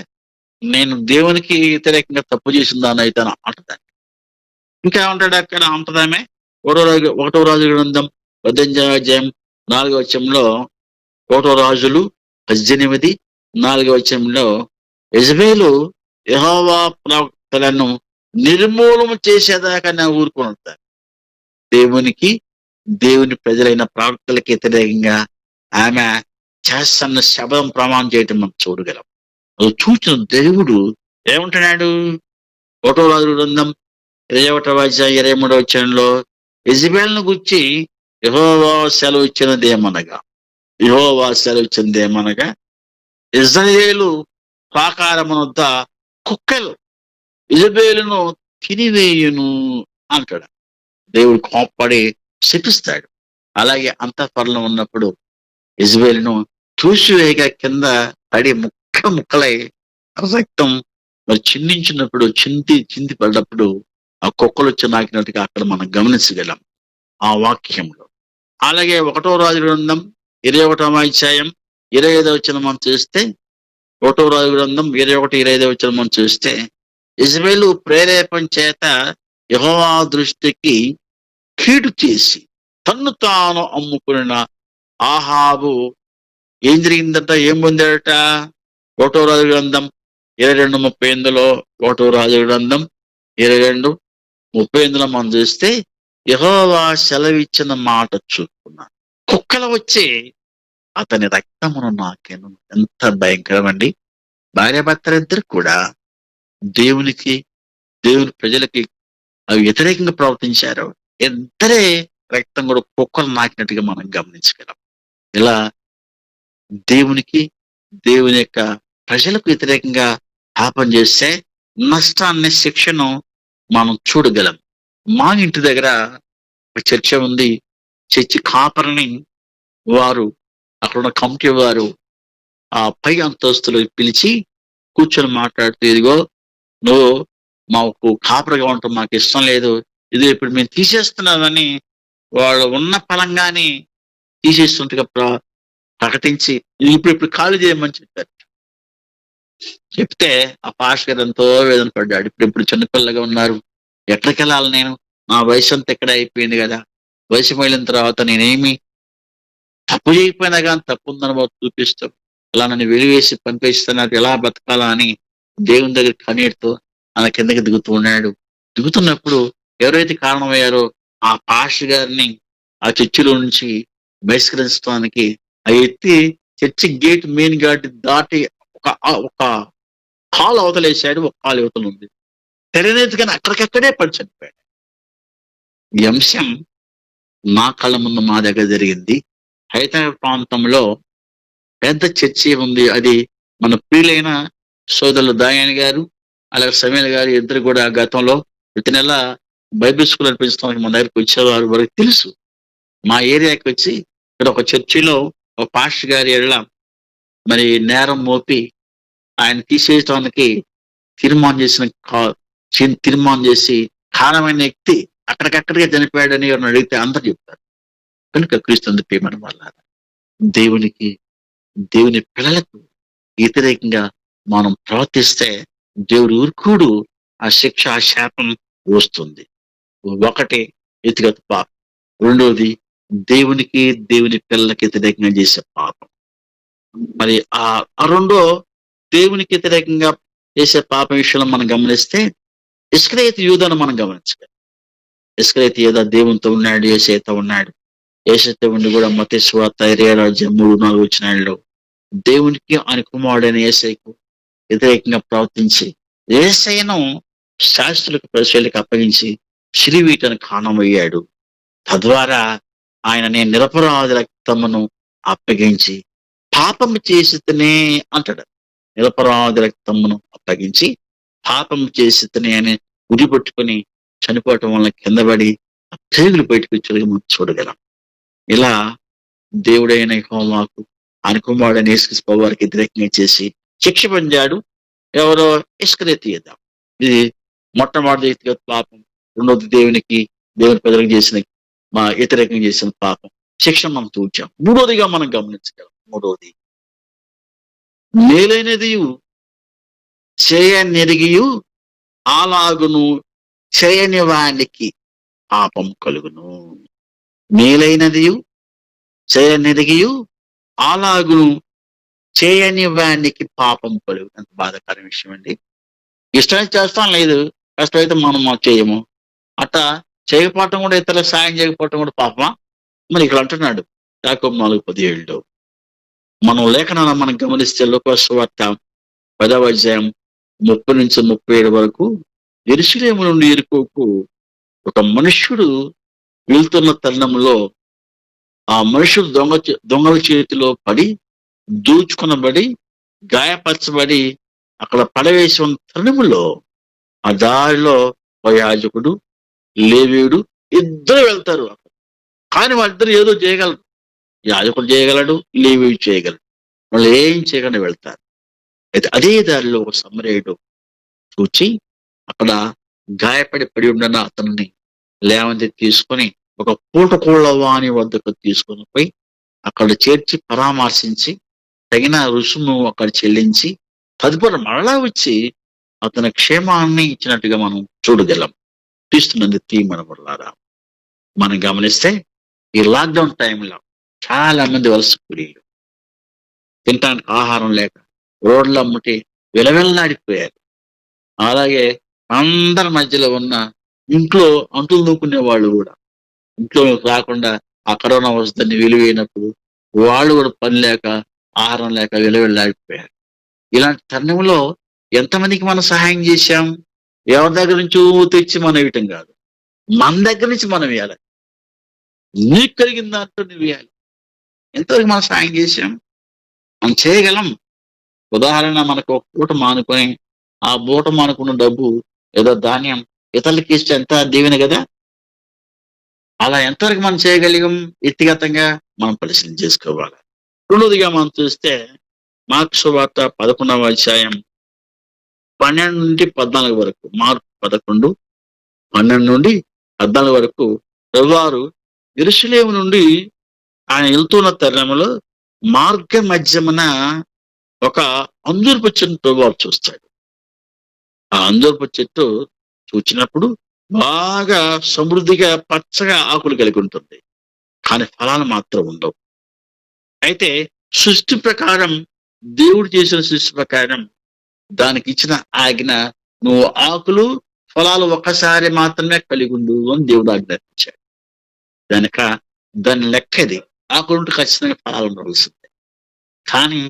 నేను దేవునికి వ్యతిరేకంగా తప్పు చేసిందాన్ని అయితే అంటదాన్ని. ఇంకా ఉంటాడు అక్కడ అంటదామే. 1వ రాజు గ్రంథం 18వ అధ్యాయం 4వ వచనంలో, 1వ రాజులు 18:4వ వచనంలో యెజబెలు యెహోవా ప్రవక్తలను నిర్మూలన చేసేదాకా నేను ఊరుకొని ఉంటాను. దేవుని ప్రజలైన ప్రవక్తలకు వ్యతిరేకంగా ఆమె చేస్తున్న శబదం ప్రమాణం చేయటం మనం చూడగలం. అది చూసిన దేవుడు ఏమంటున్నాడు? 1వ రాజుల గ్రంథం 21వ అధ్యాయం 23వ వచనంలో యెజబెలును గురించి యెహోవా సెలవు ఇచ్చినదేమనగా ఇశ్రాయేలు ప్రాకారమునొద్ద కుక్కలు యెజబెలును తినివేయును అంటాడు. దేవుడు కోప్పడి శపిస్తాడు. అలాగే అంతఃపురంలో ఉన్నప్పుడు యెజబెలును చూసివేయగా కింద పడి ముక్కలై రక్తం మరి చిందించినప్పుడు చింది పడినప్పుడు ఆ కుక్కలు వచ్చి నాకినట్టుగా అక్కడ మనం గమనించగలం ఆ వాక్యంలో. అలాగే 1వ రాజు గ్రంథం 21వ అధ్యాయం 25వ వచనం మనం చూస్తే, 1వ రాజు గ్రంథం 21-25వ వచనం మనం చూస్తే, యెజబెలు ప్రేరేపణ చేత యెహోవా దృష్టికి కీడు చేసి తన్ను తాను అమ్ముకున్న ఆహాబు ఏం జరిగిందట, ఏం పొందాడట? 1వ రాజు గ్రంథం 22:38లో 1వ రాజు గ్రంథం 22:38లో మనం చూస్తే, యెహోవా సెలవిచ్చిన మాట చూపుకున్నాను, కుక్కలు వచ్చి అతని రక్తమును నాకెను. ఎంత భయంకరం అండి! భార్యాభర్తలిద్దరు కూడా దేవుని ప్రజలకి అవి వ్యతిరేకంగా ప్రవర్తించారు. ఇద్దరే రక్తం కూడా కుక్కలు నాకినట్టుగా మనం గమనించగలం. ఇలా దేవుని యొక్క ప్రజలకు వ్యతిరేకంగా పాపం చేస్తే నష్టాన్ని, శిక్షను మనం చూడగలం. మా ఇంటి దగ్గర ఒక చర్చ ఉంది. చర్చి కాపరిని వారు అక్కడున్న కమిటీ వారు ఆ పై అంతస్తులు పిలిచి కూర్చొని మాట్లాడుతూ, ఇదిగో నువ్వు మాకు కాపరిగా ఉండటం మాకు ఇష్టం లేదు, ఇది ఇప్పుడు మేము తీసేస్తున్నామని వాళ్ళు ఉన్న ఫలంగానే తీసేస్తుంటగా ప్రకటించి ఇప్పుడు ఖాళీ చేయమని చెప్పారు. చెప్తే ఆ పాస్టర్ గారు ఎంతో వేదన పడ్డాడు. ఇప్పుడు చిన్నపిల్లగా ఉన్నారు, ఎక్కడికి వెళ్ళాలి నేను? నా వయసు అంతా ఎక్కడ అయిపోయింది కదా, వయసు వెళ్ళిన తర్వాత నేనేమి తప్పు చేయకపోయినా కానీ తప్పు ఉందని చూపిస్తాం, అలా నన్ను వెలివేసి పంపిస్తున్నారు, ఎలా బతకాలా అని దేవుని దగ్గర కన్నీటితో ఆయన కిందకి దిగుతున్నప్పుడు ఎవరైతే కారణమయ్యారో ఆ పాస్టర్ గారిని ఆ చర్చిలో నుంచి బహిష్కరించడానికి ఆ ఎత్తి చర్చి గేట్ మెయిన్ గేట్ దాటి ఒక కాలు అవతలేసాడు, ఒక కాలు అవతల ఉంది. తెరనేది కానీ అక్కడికక్కడే పడి చనిపోయాడు. ఈ అంశం మా కళ్ళ ముందు మా దగ్గర జరిగింది. హైదరాబాద్ ప్రాంతంలో పెద్ద చర్చి ఉంది. అది మన ప్రియులైన సోదరులు దాయని గారు, అలాగే సమీల్ గారు ఇద్దరు కూడా గతంలో ప్రతి నెల బైబిల్ స్కూల్ నడిపించడానికి మన దగ్గరికి వచ్చేవారు, వారికి తెలుసు. మా ఏరియాకి వచ్చి ఇక్కడ ఒక చర్చిలో ఒక పాస్టర్ గారి ఎడల మరి నేరం మోపి ఆయన తీసేయటానికి తీర్మానం చేసి కారణమైన వ్యక్తి అక్కడికక్కడికే చనిపోయాడని ఎవరిని అడిగితే అందరూ చెప్తారు. కనుక క్రీస్తు ప్రియమైన వాళ్ళ దేవుని పిల్లలకు వ్యతిరేకంగా మనం ప్రవర్తిస్తే దేవుడు ఊరుకుడు, ఆ శిక్ష, ఆ శాపం వస్తుంది. ఒకటి వ్యక్తిగత పాపం, రెండోది దేవుని పిల్లలకి వ్యతిరేకంగా చేసే పాపం. మరి ఆ రెండో దేవునికి వ్యతిరేకంగా చేసే పాపం విషయంలో మనం గమనిస్తే ఇస్కరియోతు యూదాను మనం గమనించాలి. ఇస్కరియోతు యూదా దేవునితో ఉన్నాడు, యేసయ్యతో ఉన్నాడు. యేసయ్యతో ఉండి కూడా మత్తయి సువార్త 26:3-4 వచనాల్లో దేవునికి ఆయన కుమారుడైన యేసయ్యకు వ్యతిరేకంగా ప్రవర్తించి యేసయ్యను శాస్త్రులకు, పరిసయ్యులకు అప్పగించి శిలువీటను కారణమయ్యాడు. తద్వారా ఆయన నేను నిరపరాధ రక్తమును అప్పగించి పాపము చేసితేనే అంటాడు. నిరపరాధ రక్తమును అప్పగించి పాపము చేసితేనే అని ఉడిపట్టుకొని చనిపోవటం వల్ల కింద పడి ఆ పేగులు బయటకు వచ్చి మనం చూడగలం. ఇలా దేవుడైన యెహోవాకు ఆయన కుమారుడైన యేసుక్రీస్తు వారికి వ్యతిరేకంగా చేసి శిక్ష పొందాడు. ఎవరో ఇస్కరియోతు యూదా. ఇది మొట్టమొదటి వ్యక్తిగత పాపం. రెండోది దేవుని ప్రజలకు చేసిన వ్యతిరేకంగా చేసిన పాపం, శిక్ష మనం చూచాం. మూడోదిగా మనం గమనించగలం. మూడోది మేలైనది చేయనిరిగియు అలాగును చేయని వానికి పాపం కలుగును. మేలైనది చేయనిరిగియు అలాగును చేయని వానికి పాపం కలుగు. అంత బాధాకరమైన విషయం అండి. ఇష్టమైతే చేస్తాం, లేదు కష్టమైతే మనం చేయము. అట్లా చేయకపోవటం కూడా, ఇతరులకు సాయం చేయకపోవటం కూడా పాపమా? మరి ఇక్కడ అంటున్నాడు యాకోబు 4:17 మనం లేఖనాలను మనం గమనిస్తే లూకా సువార్త 10వ అధ్యాయం 30-37 వరకు యెరూషలేము నుండి యెరికోకు ఒక మనుష్యుడు వెళ్తున్న తరుణంలో ఆ మనుషుడు దొంగల చేతిలో పడి దూచుకునబడి గాయపరచబడి అక్కడ పడవేసి ఉన్న తరుణంలో ఆ దారిలో ఒక యాజకుడు, లేవీయుడు ఇద్దరు వెళ్తారు. కానీ వాళ్ళిద్దరు ఏదో చేయగలరు. యాజకుడు చేయగలడు, లేవీయుడు చేయగలడు. వాళ్ళు ఏం చేయకుండా వెళ్తారు. అయితే అదే దారిలో ఒక సమరయుడు చూచి అక్కడ గాయపడి పడి ఉండన అతన్ని లేవంతి తీసుకొని ఒక పూటకోళ్ల వాణి వద్దకు తీసుకొని పోయి అక్కడ చేర్చి పరామర్శించి తగిన రుసుము అక్కడ చెల్లించి తదుపరి మరలా వచ్చి అతని క్షేమాన్ని ఇచ్చినట్టుగా మనం చూడగలం. తీస్తున్నది తీమనబడలారా. మనం గమనిస్తే ఈ లాక్డౌన్ టైంలో చాలా మంది వలస కూలీలు తినడానికి ఆహారం లేక రోడ్ల అమ్ముటి విలవెల్లాడిపోయారు. అలాగే అందరి మధ్యలో ఉన్న ఇంట్లో అంటులు నూకునే వాళ్ళు కూడా ఇంట్లో రాకుండా ఆ కరోనా వస్తుందని విలువైనప్పుడు వాళ్ళు కూడా పని లేక, ఆహారం లేక విలవెల్లాడిపోయారు. ఇలాంటి తరుణంలో ఎంతమందికి మనం సహాయం చేశాం? ఎవరి దగ్గర నుంచి తెచ్చి మనం ఇవ్వటం కాదు, మన దగ్గర నుంచి మనం ఇవ్వాలి. నీకు కలిగిన దాంట్లో నువ్వు ఇవ్వాలి. ఎంతవరకు మనం సహాయం చేశాం? మనం చేయగలం. ఉదాహరణ, మనకు ఒక పూట మానుకొని ఆ పూట మానుకున్న డబ్బు ఏదో ధాన్యం ఇతరులకి ఇస్తే ఎంత దీవెన కదా. అలా ఎంతవరకు మనం చేయగలిగాం వ్యక్తిగతంగా మనం పరిశీలన చేసుకోవాలి. రెండోదిగా మనం చూస్తే మార్కు సువార్త 11వ అధ్యాయం 12-14 వరకు, మార్కు 11, 12-14 వరకు వారు యెరూషలేము నుండి ఆయన వెళ్తున్న తరుణంలో మార్గ మధ్యమున ఒక అంజూరపు చెట్టు వారు చూస్తాడు. ఆ అంజూరపు చెట్టు చూచినప్పుడు బాగా సమృద్ధిగా పచ్చగా ఆకులు కలిగి ఉంటుంది, కానీ ఫలాలు మాత్రం ఉండవు. అయితే సృష్టి ప్రకారం, దేవుడు చేసిన సృష్టి ప్రకారం దానికి ఇచ్చిన ఆజ్ఞ, నువ్వు ఆకులు ఫలాలు ఒక్కసారి మాత్రమే కలిగి ఉండు అని దేవుడు ఆజ్ఞాపించాడు. కనుక దాని లెక్కది, ఆకులుంటే ఖచ్చితంగా ఫలాలు ఉండవలసిందే. కానీ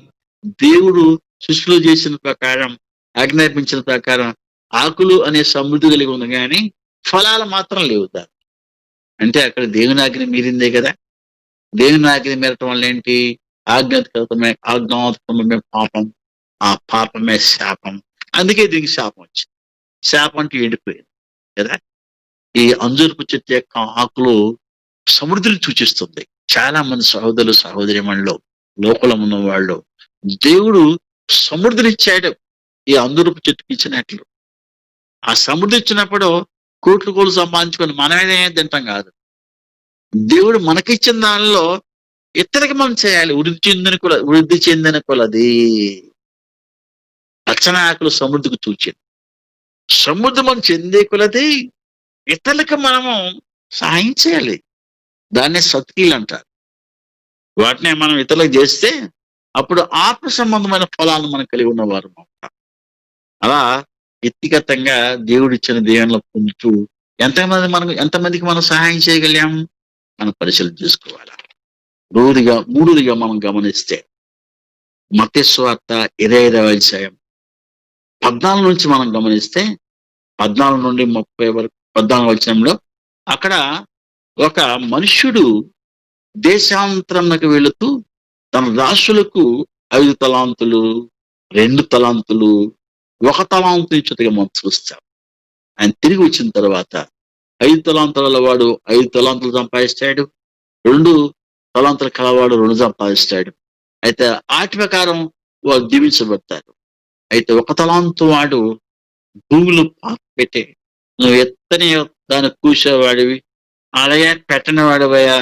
దేవుడు సృష్టిలో చేసిన ప్రకారం, ఆజ్ఞాపించిన ప్రకారం ఆకులు అనే సమృద్ధి కలిగి ఉంది, కానీ ఫలాలు మాత్రం లేవు. దాన్ని అంటే అక్కడ దేవుని ఆజ్ఞ మీరిందే కదా. దేవుని ఆజ్ఞ మీరటం వల్ల ఏంటి? ఆజ్ఞాతకరమే పాపం, ఆ పాపమే శాపం. అందుకే దీనికి శాపం వచ్చింది. శాపం అంటూ ఎండిపోయింది కదా. ఈ అంజూరపు చెట్టు యొక్క ఆకులు సమృద్ధిని సూచిస్తుంది. చాలా మంది సహోదరులు సహోదరిమణులు లోపల ఉన్న వాళ్ళు దేవుడు సమృద్ధినిచ్చాడు ఈ అంజూరపు చెట్టుకి ఇచ్చినట్లు. ఆ సమృద్ధి ఇచ్చినప్పుడు కోట్లు కోట్లు సంపాదించుకొని మనమే తింటాం కాదు. దేవుడు మనకిచ్చిన దానిలో ఇతరులకు మనం చేయాలి. వృద్ధి చెందిన కొలది రక్షణ ఆకులు సమృద్ధికి చూచింది. సమృద్ధి మనం చెందే కొలది ఇతరులకు మనము సహాయం చేయాలి. దాన్నే సత్కీలు అంటారు. వాటిని మనం ఇతరులకు చేస్తే అప్పుడు ఆత్మ సంబంధమైన ఫలాలను మనం కలిగి ఉన్నవారు. అలా వ్యక్తిగతంగా దేవుడిచ్చిన దేవునిలో పొందుతూ ఎంతమందికి మనం సహాయం చేయగలిగాం మనం పరిశీలన చేసుకోవాలి. మూడోదిగా మనం గమనిస్తే మత్తయి సువార్త 25వ అధ్యాయం 14 నుంచి మనం గమనిస్తే 14 నుండి 30 వరకు 14వ వచనంలో అక్కడ ఒక మనుష్యుడు దేశాంతరంకు వెళుతూ తన దాసులకు 5 తలాంతులు 2 తలాంతులు 1 తలాంతు ఇచ్చుటగా మనం చూస్తాం. ఆయన తిరిగి వచ్చిన తర్వాత 5 తలాంతుల వాడు 5 తలాంతులు సంపాదిస్తాడు, 2 తలాంతుల కలవాడు 2 సంపాదిస్తాడు. అయితే ఆటి ప్రకారం వారు జీవించబడతారు. అయితే 1 తలాంతు వాడు భూమిలో పాత పెట్టే నువ్వు ఎత్తని దాన్ని కూసేవాడివి, అలాగే పెట్టని వాడివయ్యా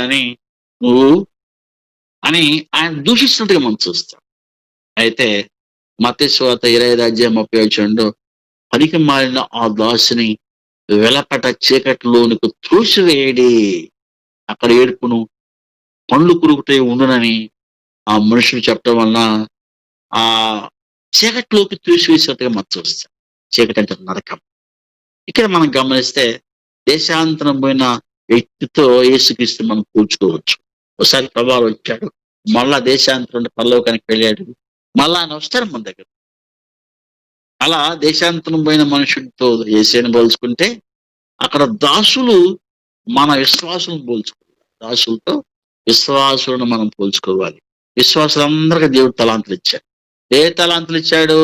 అని ఆయన దూషిస్తున్నట్టుగా మనం చూస్తాం. అయితే మత్తయి సువార్త 25వ అధ్యాయం 30వ వచనంలో పనికి మారిన ఆ దాసుని వెలపట చీకటిలోనికి త్రోసివేయడి, అక్కడ ఏడుపును పండ్లు కురుకుటే ఉండునని ఆ మనుషులు చెప్పడం వలన ఆ చీకటిలోకి త్రోసివేసినట్టుగా మనం చూస్తాం. చీకటి అంటే నరకం. ఇక్కడ మనం గమనిస్తే దేశాంతరం పోయిన వ్యక్తితో యేసుక్రీస్తు మనం పోల్చుకోవచ్చు. ఒకసారి ప్రభావం వచ్చాడు, మళ్ళా దేశాంతరం పరలోకానికి వెళ్ళాడు, మళ్ళా ఆయన వస్తారు మన దగ్గర. అలా దేశాంతరం పోయిన మనుషులతో యేసుని పోల్చుకుంటే అక్కడ దాసులు మన విశ్వాసులను పోల్చుకోవాలి. దాసులతో విశ్వాసులను మనం పోల్చుకోవాలి. విశ్వాసులందరికీ దేవుడు తలాంతులు ఇచ్చాడు. ఏ తలాంతులు ఇచ్చాడు?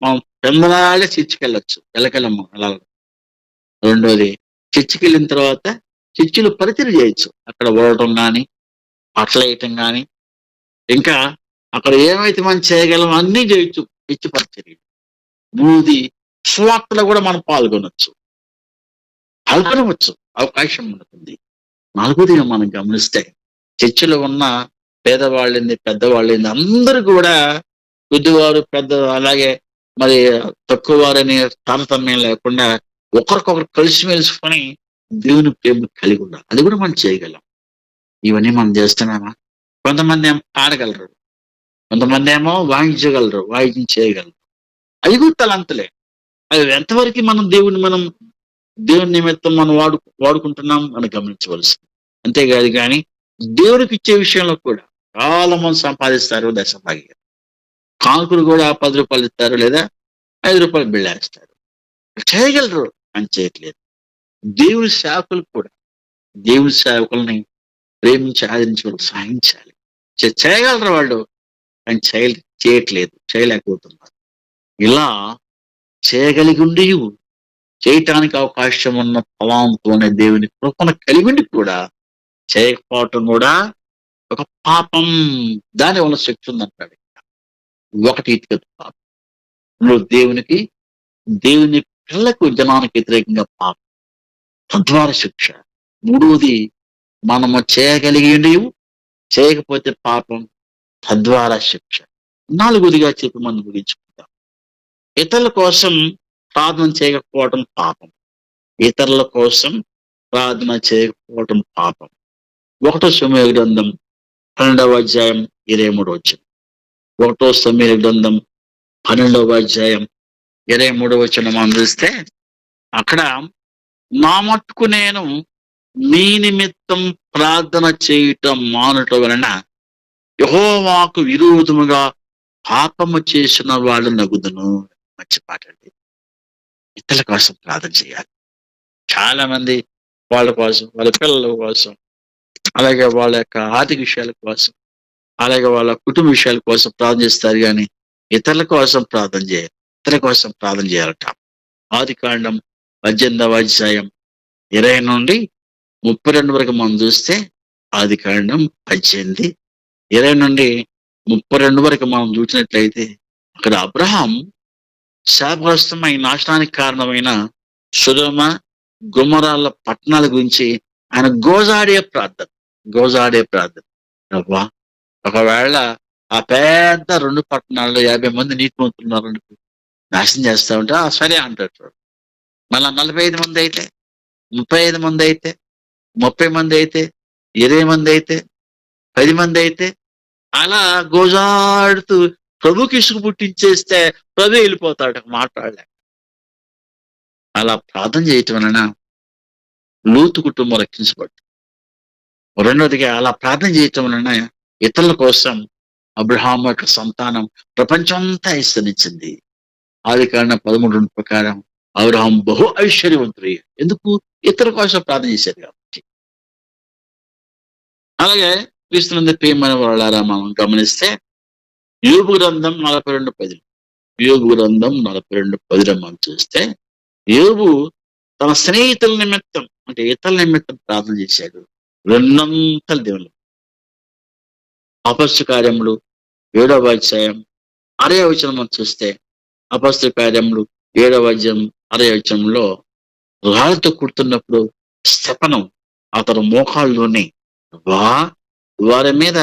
మనం పెందలాగా చర్చికెళ్ళొచ్చు, వెళ్ళకెళ్ళమ్మ అలా. రెండోది, చర్చికి వెళ్ళిన తర్వాత చర్చిలో పరిచయం చేయొచ్చు. అక్కడ ఓడటం కానీ బట్టలు వేయటం కానీ ఇంకా అక్కడ ఏమైతే మనం చేయగలం అన్నీ చేయొచ్చు. పిచ్చి పరిచర్య. మూది, సువార్తలో కూడా మనం పాల్గొనవచ్చు, అవకాశం ఉంటుంది. నాలుగోదిగా మనం గమనిస్తే చర్చిలో ఉన్న పేదవాళ్ళని పెద్దవాళ్ళని అందరూ కూడా కొద్దివారు పెద్ద అలాగే మరి తక్కువ వారని తారతమ్యం లేకుండా ఒకరికొకరు కలిసిమెలిసికొని దేవుని ప్రేమ కలిగి ఉండాలి. అది కూడా మనం చేయగలం. ఇవన్నీ మనం చేస్తున్నామా? కొంతమంది ఏమో పాడగలరు, కొంతమంది ఏమో వాయించగలరు, వాయించి చేయగలరు. అవి కూడా తలంతులే. అవి ఎంతవరకు దేవుని నిమిత్తం మనం వాడుకుంటున్నాం అని గమనించవలసింది. అంతేకాదు కానీ దేవుడికి ఇచ్చే విషయంలో కూడా చాలా మంది సంపాదిస్తారు దశభాగ్యం. కానుకలు కూడా 10 రూపాయలు ఇస్తారు లేదా 5 రూపాయలు బిళ్ళేస్తారు. చేయగలరు అని చేయట్లేదు. దేవుని సేవకుల్ని ప్రేమించి ఆదరించి వాళ్ళు సాధించాలి. చేయగలరు వాళ్ళు, కానీ చేయలేకపోతున్నారు. ఇలా చేయగలిగి ఉండి చేయటానికి అవకాశం ఉన్న తలాంతునే దేవుని కృపను కలిగి ఉండి కూడా చేయకపోవటం కూడా ఒక పాపం. దాని వల్ల శక్తి ఉందంటాడు. ఒకటి ఇటుక పాపం, దేవుని పిల్లకు జనానికి వ్యతిరేకంగా పాపం, తద్వారా శిక్ష. మూడోది, మనము చేయగలిగి చేయకపోతే పాపం, తద్వారా శిక్ష. నాలుగోదిగా చెప్పి మనం ముగించుకుంటాం. ఇతరుల కోసం ప్రార్థన చేయకపోవటం పాపం. ఇతరుల కోసం ప్రార్థన చేయకపోవటం పాపం. 1 సమూయేలు గ్రంథం 12వ అధ్యాయం 23వ వచనం. 1 సమూయేలు గ్రంథం 12వ అధ్యాయం 23వ వచనం మనం చూస్తే అక్కడ నా మట్టుకు నేను మీ నిమిత్తం ప్రార్థన చేయటం మానుట వలన యెహోవాకు విరోధముగా పాపము చేసిన వాళ్ళు నగుదును. మంచి పాట అండి. ఇతరుల కోసం ప్రార్థన చేయాలి. చాలా మంది వాళ్ళ కోసం, వాళ్ళ పిల్లల కోసం, అలాగే వాళ్ళ యొక్క ఆర్థిక విషయాల కోసం, అలాగే వాళ్ళ కుటుంబ విషయాల కోసం ప్రార్థన చేస్తారు. కానీ ఇతరుల కోసం ప్రార్థన చేయాలి. ఇతరుల కోసం ప్రార్థన చేయాలట. ఆదికాండం 18వ అధ్యాయం 20 నుండి 32 వరకు మనం చూస్తే, ఆదికాండం 18, 20 నుండి 32 వరకు మనం చూసినట్లయితే, అక్కడ అబ్రహాం శాపగ్రస్తమై నాశనానికి కారణమైన సొదొమ గొమొర్రాల పట్టణాల గురించి ఆయన గోజాడే ప్రార్థన. అబ్బా, ఒకవేళ ఆ పెద్ద 2 పట్టణాల్లో 50 మంది నీతిమంతులు నాశనం చేస్తా ఉంటే సరే అంటాడు. మళ్ళా 45 మంది అయితే, 35 మంది అయితే, 30 మంది అయితే, 20 మంది అయితే, 10 మంది అయితే, అలా గోజాడుతూ ప్రభుకి ఇసుకు పుట్టించేస్తే ప్రభు వెళ్ళిపోతాడు మాట్లాడలేక. అలా ప్రార్థన చేయటం వలన లూతు కుటుంబం రక్షించబడ్డ. రెండోదిగా అలా ప్రార్థన చేయటం వలన ఇతరుల కోసం అబ్రహాం యొక్క సంతానం ప్రపంచమంతా విస్తరించింది. ఆదికాండం 13 ప్రకారం అబ్రహాం బహు ఐశ్వర్యవంతుడు. ఎందుకు? ఇతరుల కోసం ప్రార్థన చేశారు కాబట్టి. అలాగే క్రీస్తునందు ప్రియమైన వాళ్ళారా, మనం గమనిస్తే యోబు గ్రంథం 42:10, యోబు గ్రంథం 42:10 మనం చూస్తే, యోబు తన స్నేహితుల నిమిత్తం, అంటే ఇతరుల నిమిత్తం ప్రార్థన చేశాడు. 2 దేవుళ్ళు. అపొస్తలుల కార్యములు 7వ అధ్యాయం 6వ వచనం మనం చూస్తే, అపొస్తలుల కార్యములు 7వ అధ్యాయం 6వ వచనంలో రాళ్ళతో కుడుతున్నప్పుడు స్తెఫను అతను మోకాళ్ళలోనే వారి మీద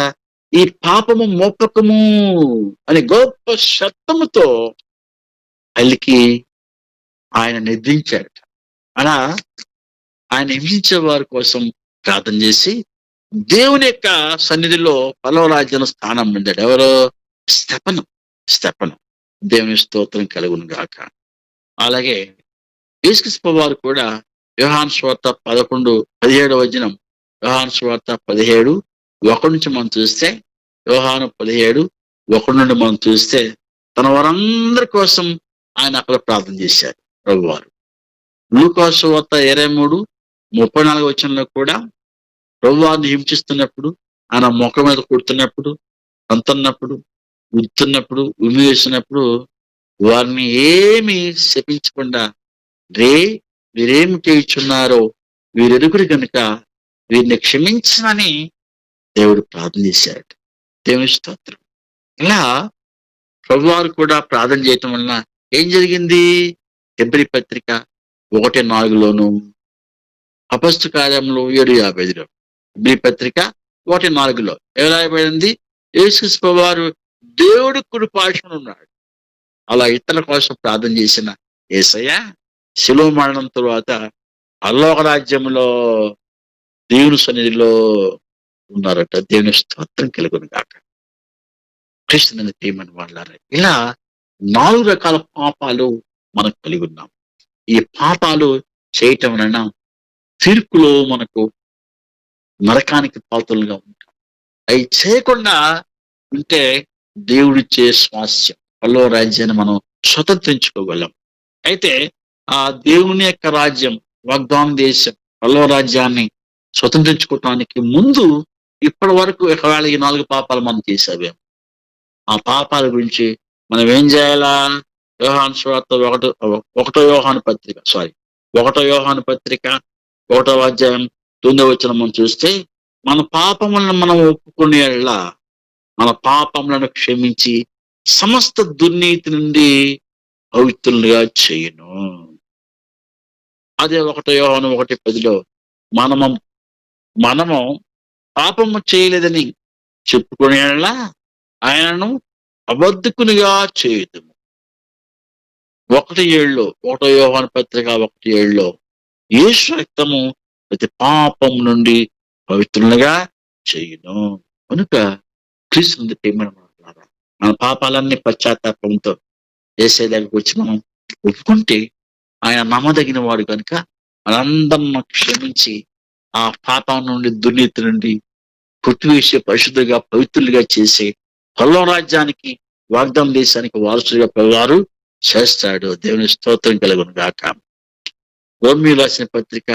ఈ పాపము మోపకము అని గొప్ప శబ్దముతో పలికి ఆయన నిద్రించాడు. అలా ఆయన హింసించే వారి కోసం ప్రార్థన చేసి దేవుని యొక్క సన్నిధిలో పరలోక రాజ్యంలో స్థానం పొందాడు. ఎవరో? స్తెఫను. దేవుని స్తోత్రం కలుగును గాక. అలాగే యేసుక్రీస్తు వారు కూడా యోహాను సువార్త 11:17 వచనం, యోహాను సువార్త 17:1 నుంచి మనం చూస్తే, యోహాను 17:1 నుండి మనం చూస్తే, తన వారందరి కోసం ఆయన అక్కడ ప్రార్థన చేశారు ప్రభువారు. లూకా సువార్త 23:34 వచనంలో కూడా ప్రభువారిని హింసిస్తున్నప్పుడు, ఆయన ముఖం మీద కొడుతున్నప్పుడు, అంటున్నప్పుడు, ఉడుతున్నప్పుడు, ఉమ్మి వేసినప్పుడు వారిని ఏమి శపించకుండా, వీరేమి చేయుచున్నారో వీరెరుగురు కనుక వీరిని క్షమించమని దేవుడు ప్రార్థన చేశాడు. దేవుని స్తోత్రం. ఇలా ప్రభువారు కూడా ప్రార్థన చేయటం వలన ఏం జరిగింది? హెబ్రీ పత్రిక 1:4లోను, అపొస్తలుల కార్యములు 7:55లో, హెబ్రీ పత్రిక 1:4లో ఎలా రాయబడింది? యేసుక్రీస్తు వారు దేవుడి కుడి పార్శ్వన ఉన్నాడు. అలా ఇతరుల కోసం ప్రార్థన చేసిన యేసయ్య శిలువ మరణం తరువాత పరలోక రాజ్యంలో దేవుని సన్నిధిలో ఉన్నారట. దేవుని స్తోత్రం కలుగును గాక. క్రీస్తునందు ప్రియమైన వాళ్ళారా, ఇలా 4 రకాల పాపాలు మనకు కలిగి ఉన్నాం. ఈ పాపాలు చేయటం వలన తీర్పులో మనకు నరకానికి పాత్రలుగా ఉంటాం. అవి చేయకుండా ఉంటే దేవుడిచ్చే స్వాస్థ్యం, పరలోక రాజ్యాన్ని మనం స్వతంత్రించుకోగలం. అయితే ఆ దేవుని యొక్క రాజ్యం, వాగ్దాన దేశం, పరలోక రాజ్యాన్ని స్వతంత్రించుకోవటానికి ముందు ఇప్పటి వరకు ఒకవేళ ఈ 4 పాపాలు మనం చేసావేమో, ఆ పాపాల గురించి మనం ఏం చేయాలా? యోహాను సువార్త 1వ యోహాను పత్రిక 1వ అధ్యాయం 9వ వచనం మనం చూస్తే, మన పాపములను మనం ఒప్పుకునేలా మన పాపములను క్షమించి సమస్త దుర్నీతి నుండి పవిత్రులుగా చేయను. అదే 1వ యోహాను 1:10లో మనము పాపము చేయలేదని చెప్పుకునేలా ఆయనను అబద్ధకునిగా చేయదుము. 1:7 యోహాను పత్రిక 1:7లో యేసు రక్తము ప్రతి పాపం నుండి పవిత్రులుగా చేయును. కనుక క్రీస్తునందు ప్రియమైన వాళ్ళారా, మన పాపాలన్నీ పశ్చాత్తాపంతో యేసయ్య దగ్గరికి వచ్చి మనం ఒప్పుకుంటే ఆయన నమ్మదగిన వాడు కనుక మనందరం క్షమించి ఆ పాపం నుండి, దుర్నీతి నుండి కొట్టివేసే, పరిశుద్ధంగా పవిత్రులుగా చేసి పరలోక రాజ్యానికి, వాగ్దాన దేశానికి వారసులుగా ప్రభువారు చేస్తాడు. దేవుని స్తోత్రం కలుగును గాక. రోమీయులకు రాసిన పత్రిక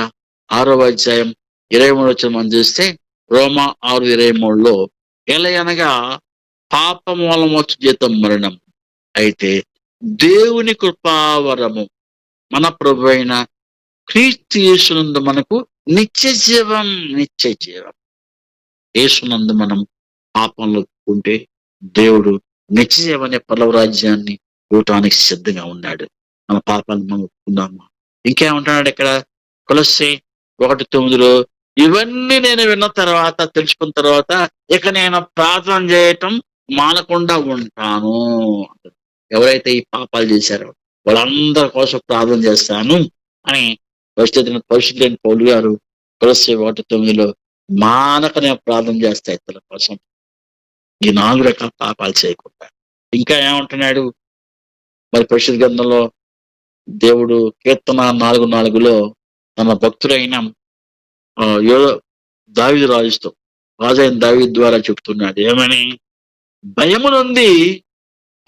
6వ అధ్యాయం 23వ వచనం మనం చూస్తే, రోమా 6:23లో ఎలయనగా పాపం వలన వచ్చు జీతం మరణం, అయితే దేవుని కృపావరము మన ప్రభు అయిన క్రీస్తు యేసునందు మనకు నిత్య జీవం. నిత్య జీవం యేసునందు మనం పాపంలో ఉంటే దేవుడు నిత్య జీవం అనే పరలోక రాజ్యాన్ని ఇవ్వటానికి సిద్ధంగా ఉన్నాడు. మన పాపాలను మనం ఒప్పుకుందామా? ఇంకేమంటున్నాడు ఇక్కడ కొలస్సీ 1:9 ఇవన్నీ నేను విన్న తర్వాత, తెలుసుకున్న తర్వాత ఇక నేను ప్రార్థన చేయటం మానకుండా ఉంటాను. ఎవరైతే ఈ పాపాలు చేశారో వాళ్ళందరి కోసం ప్రార్థన చేస్తాను అని పరిశుద్ధులైన పౌలు గారు కొలస్సీ 1:9 మానక నేను ప్రార్థన చేస్తా ఇతరుల కోసం, ఈ 4 రకాల పాపాలు చేయకుండా. ఇంకా ఏమంటున్నాడు మరి పరిశుద్ధ గ్రంథంలో దేవుడు కీర్తన 4:4 తన భక్తుడైన దావీదు రాజు అయిన దావీదు ద్వారా చెప్తున్నాడు ఏమని? భయము నుండి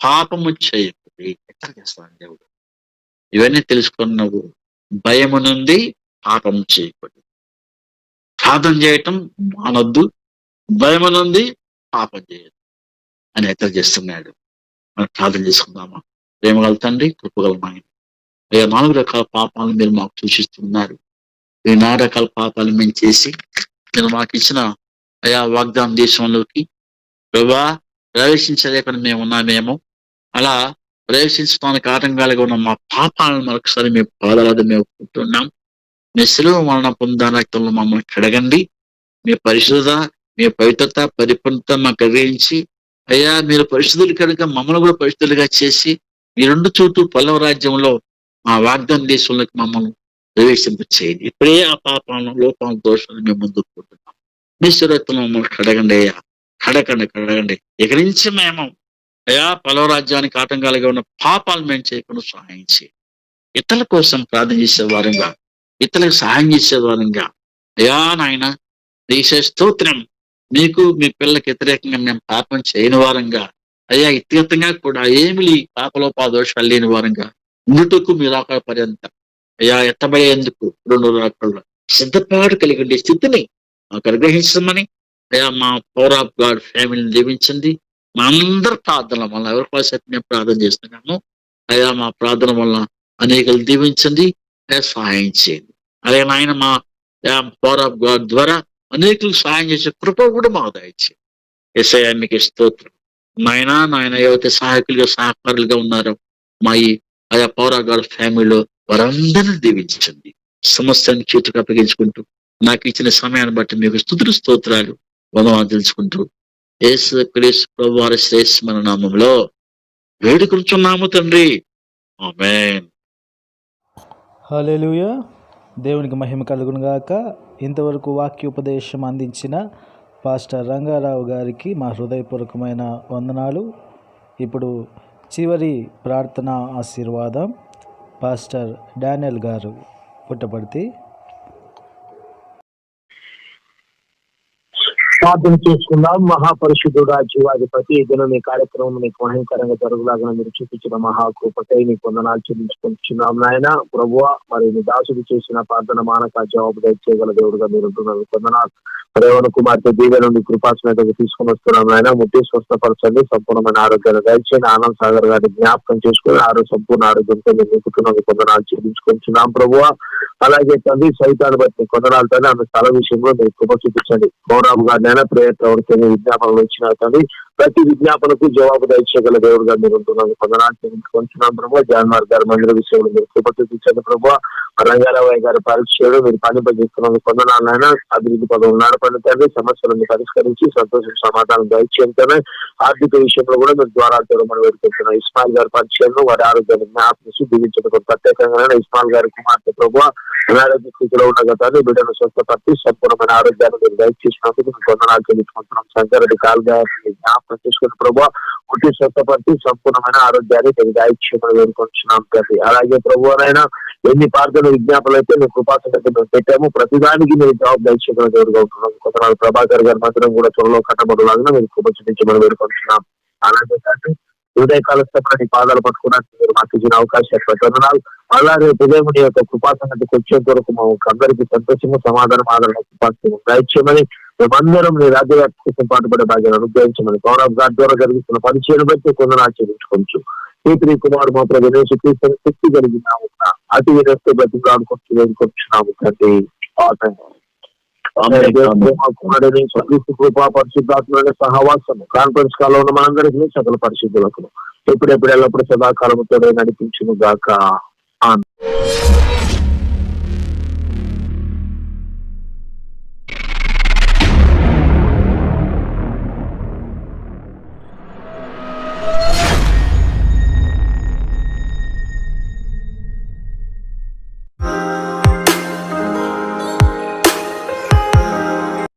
పాపము చేయకూడదు. ఎట్లా చేస్తాను దేవుడు? ఇవన్నీ తెలుసుకున్నావు. భయము నుండి పాపము చేయకూడదు, ప్రార్థన చేయటం మానొద్దు, భయము నుండి పాపం చేయదు అని ఎట్లా చేస్తున్నాడు. మనం ప్రార్థన చేసుకుందామా? ప్రేమగల తండ్రి, కృపగల ఆయన, 4 రకాల పాపాలను మీరు మాకు సూచిస్తున్నారు. ఈ 4 రకాల పాపాలు మేము చేసి మీరు మాకు ఇచ్చిన వాగ్దాన దేశంలోకి ప్రభా ప్రవేశించలేకుండా మేము ఉన్నామేమో, అలా ప్రవేశించడానికి ఆటంకాలుగా ఉన్న మా పాపాలను మరొకసారి మేము పాదాలు మేము ఒప్పుకుంటున్నాం. మీ శిలువ మరణ పొందిన రక్తంలో మమ్మల్ని కడగండి. మీ పరిశుద్ధత, మీ పవిత్రత, పరిపూర్ణత మాకు గ్రహించి మీరు పరిశుద్ధులు కనుక మమ్మల్ని కూడా పరిశుద్ధులుగా చేసి ఈ 2 చోటు పల్లవ రాజ్యంలో మా వాగ్దాన దేశంలోకి మమ్మల్ని ప్రవేశింప చేయండి. ఇప్పుడే ఆ పాపాలను, లోపాలను, దోషాలను మేము ముందుకు పోతున్నాం. మీ శరీరంలో మమ్మల్ని కడగండి అయ్యా, కడగండి. ఇక నుంచి మేము పల్లవ రాజ్యానికి ఆటంకాలుగా ఉన్న పాపాలు మేము చేయకుండా సహాయం చేయండి. ఇతరుల కోసం ప్రార్థన చేసే వారంగా, ఇతరులకు సహాయం చేసే వారంగా నాయన దేశ స్తోత్రం. మీకు మీ పిల్లలకు వ్యతిరేకంగా మేము పాపం చేయని వారంగా, వ్యక్తిగతంగా కూడా ఏమి పాపలోపా దోషాలు లేని వారంగా ఇందుకు మీరు ఆకార పర్యంత ఎత్తబడేందుకు 2 రకాల సిద్ధపాటు కలిగి ఉండే స్థితిని మాకు అనుగ్రహించమని మా పవర్ ఆఫ్ గాడ్ ఫ్యామిలీని దీవించండి. మా అందరి ప్రార్థన వల్ల ఎవరి కోసం మేము ప్రార్థన చేస్తున్నాము మా ప్రార్థన వల్ల అనేకలు దీవించండి, సహాయం చేయండి. నాయన మా పవర్ ఆఫ్ గాడ్ ద్వారా అనేకులకు సహాయం చేసే కృప కూడా మాకు దయచేయండి. యేసయ్యా మీకు స్తోత్రం. నాయన ఎవరైతే సహాయకులుగా సహకారులుగా ఉన్నారో మా ఈ పవర్ ఆఫ్ గాడ్ ఫ్యామిలీలో వారందరినీ దీవించండి. సమస్యను చేతుకు అప్పగించుకుంటూ నాకు ఇచ్చిన సమయాన్ని బట్టి మీకు స్తుతులు స్తోత్రాలు వందనాలు తెలుసుకుంటూ యేసు క్రీస్తు ప్రభువారి శ్రేష్ఠమైన నామములో వేడుకొంచున్నాము తండ్రి, ఆమేన్.
హల్లెలూయా. దేవునికి మహిమ కలుగును గాక. ఇంతవరకు వాక్యోపదేశం అందించిన పాస్టర్ రంగారావు గారికి మా హృదయపూర్వకమైన వందనాలు. ఇప్పుడు చివరి ప్రార్థనా ఆశీర్వాదం పాస్టర్ డానియల్ గారు పుట్టపర్తి.
ప్రార్థన చేసుకుందాం. మహాపరిశుద్ధుడా, జీవాధిపతి, దిన మీ కార్యక్రమం నీకు మహిమకరంగా జరుగులాగా మీరు చూపించిన మహాకృపకై నీకు వందనాలు చెల్లించుకుంటున్నాం నాయన. ప్రభువ, మరి నీ దాసుడు చేసిన ప్రార్థన మానక జవాబు దయచేయగల దేవుడుగా మీరు ఉంటున్నారు. వందనాలు. రేవణ కుమార్తె దీవె నుండి కృపాసనకు తీసుకుని వస్తున్నాం నాయన. ముట్టి స్వస్థపరచండి, సంపూర్ణమైన ఆరోగ్యాన్ని దయచేయండి. ఆనంద్ సాగర్ గారిని జ్ఞాపకం చేసుకుని సంపూర్ణ ఆరోగ్యంతో మీరు నింపుతున్నందుకు వందనాలు చెల్లించుకుంటున్నాం ప్రభువ. అలాగే తండ్రి సైతాన్ని బట్టి కొందనాలు తండ్రి ఆమె స్థల విషయంలో మీరు కృప చూపించండి. గౌరవ్ గారినైనా ప్రేయర్ ప్రవర్తన విజ్ఞాపనలు ఇచ్చిన తండ్రి ప్రతి విజ్ఞాపనకు జవాబు దయచేయగల దేవుడుగా మీరు ఉంటున్నారు. కొందనాలు చెల్లించుకుంటున్నాం ప్రభు. జాన్మార్ గారి మందిర విషయంలో మీరు కృప చూపించండి ప్రభు. రంగారావయ్య గారి పరీక్షలు మీరు పనిపజేస్తున్నందు కొందనాలైనా అభివృద్ధి పదవులు నడపండి తండ్రి. సమస్యలను పరిష్కరించి సంతోషం సమాధానం దయచేయండి. ఆర్థిక విషయంలో కూడా మీరు ద్వారాలు తెరవమని వేడుకుంటున్నాం. ఇస్మాయిల్ గారి పరిచయంలో వారి ఆరోగ్యాన్ని జ్ఞాపకం దీవించడం ప్రత్యేకంగా ఇస్మాయిల్ గారి కుమార్తె ప్రభు అనారోగ్య స్థితిలో ఉన్న గతాన్ని బిడ్డను స్వస్థపరిచి సంపూర్ణమైన ఆరోగ్యాన్ని మీరు దయచేసినందుకు మేము కొందనాలు చెల్లించుకుంటున్నాం. శంకరెడ్డి కాల్ గారిని జ్ఞాపకం చేసుకుని ప్రభు పుట్టి స్వస్థపరిచి సంపూర్ణమైన ఆరోగ్యాన్ని మీరు దయచేయమని వేడుకుంటున్నాం ప్రతి. అలాగే ప్రభువనైనా ఎన్ని ప్రార్థన విజ్ఞాపనలు అయితే మేము కృపాసనకి మేము పెట్టాము ప్రతిదానికి మీరు జవాబు దయచేయగల దేవుడుగా ఉంటున్నాం. కొందనాలు ప్రభాకర్ గారి మందిరం కూడా త్వరలో కట్టబడులాగా మీరు కృప చూపించమని వేడుకుంటున్నాం. అలాగే తండ్రి ఉదయకాల స్థాయి పాదాలు పట్టుకోవడానికి మీరు మాకు ఇచ్చిన అవకాశం వందనాలు. అలా రేపు ఉదయం నీ యొక్క కృపాసనకి వచ్చేంత వరకు మాకు అందరికీ సంతోషంగా సమాధానం ఆదరణ కృపాసన దయచేయమని మేమందరం నీ రాజ్యవ్యాప్తి కోసం పాటుపడే భాగ్యాన్ని అనుగ్రహించమని పవర్ ఆఫ్ గాడ్ ద్వారా జరుగుతున్న పరిచయం బట్టి కొందరు ఆచరించుకోవచ్చు. శ్రీ కుమార్ మాత్రం శక్తి కలిగిన
అటు వినస్తే బతికాడుకొచ్చి వేడుకొచ్చున్నాము తండ్రి. కుమారుని కృపా పరిశుద్ధాత్మ సహవాసము కాన్ఫరెన్స్ కాల్లో ఉన్న మనందరికీ సకల పరిశుద్ధులకు ఎప్పుడెప్పుడు ఎల్లప్పుడు సదాకాలముతో నడిపించును గాక.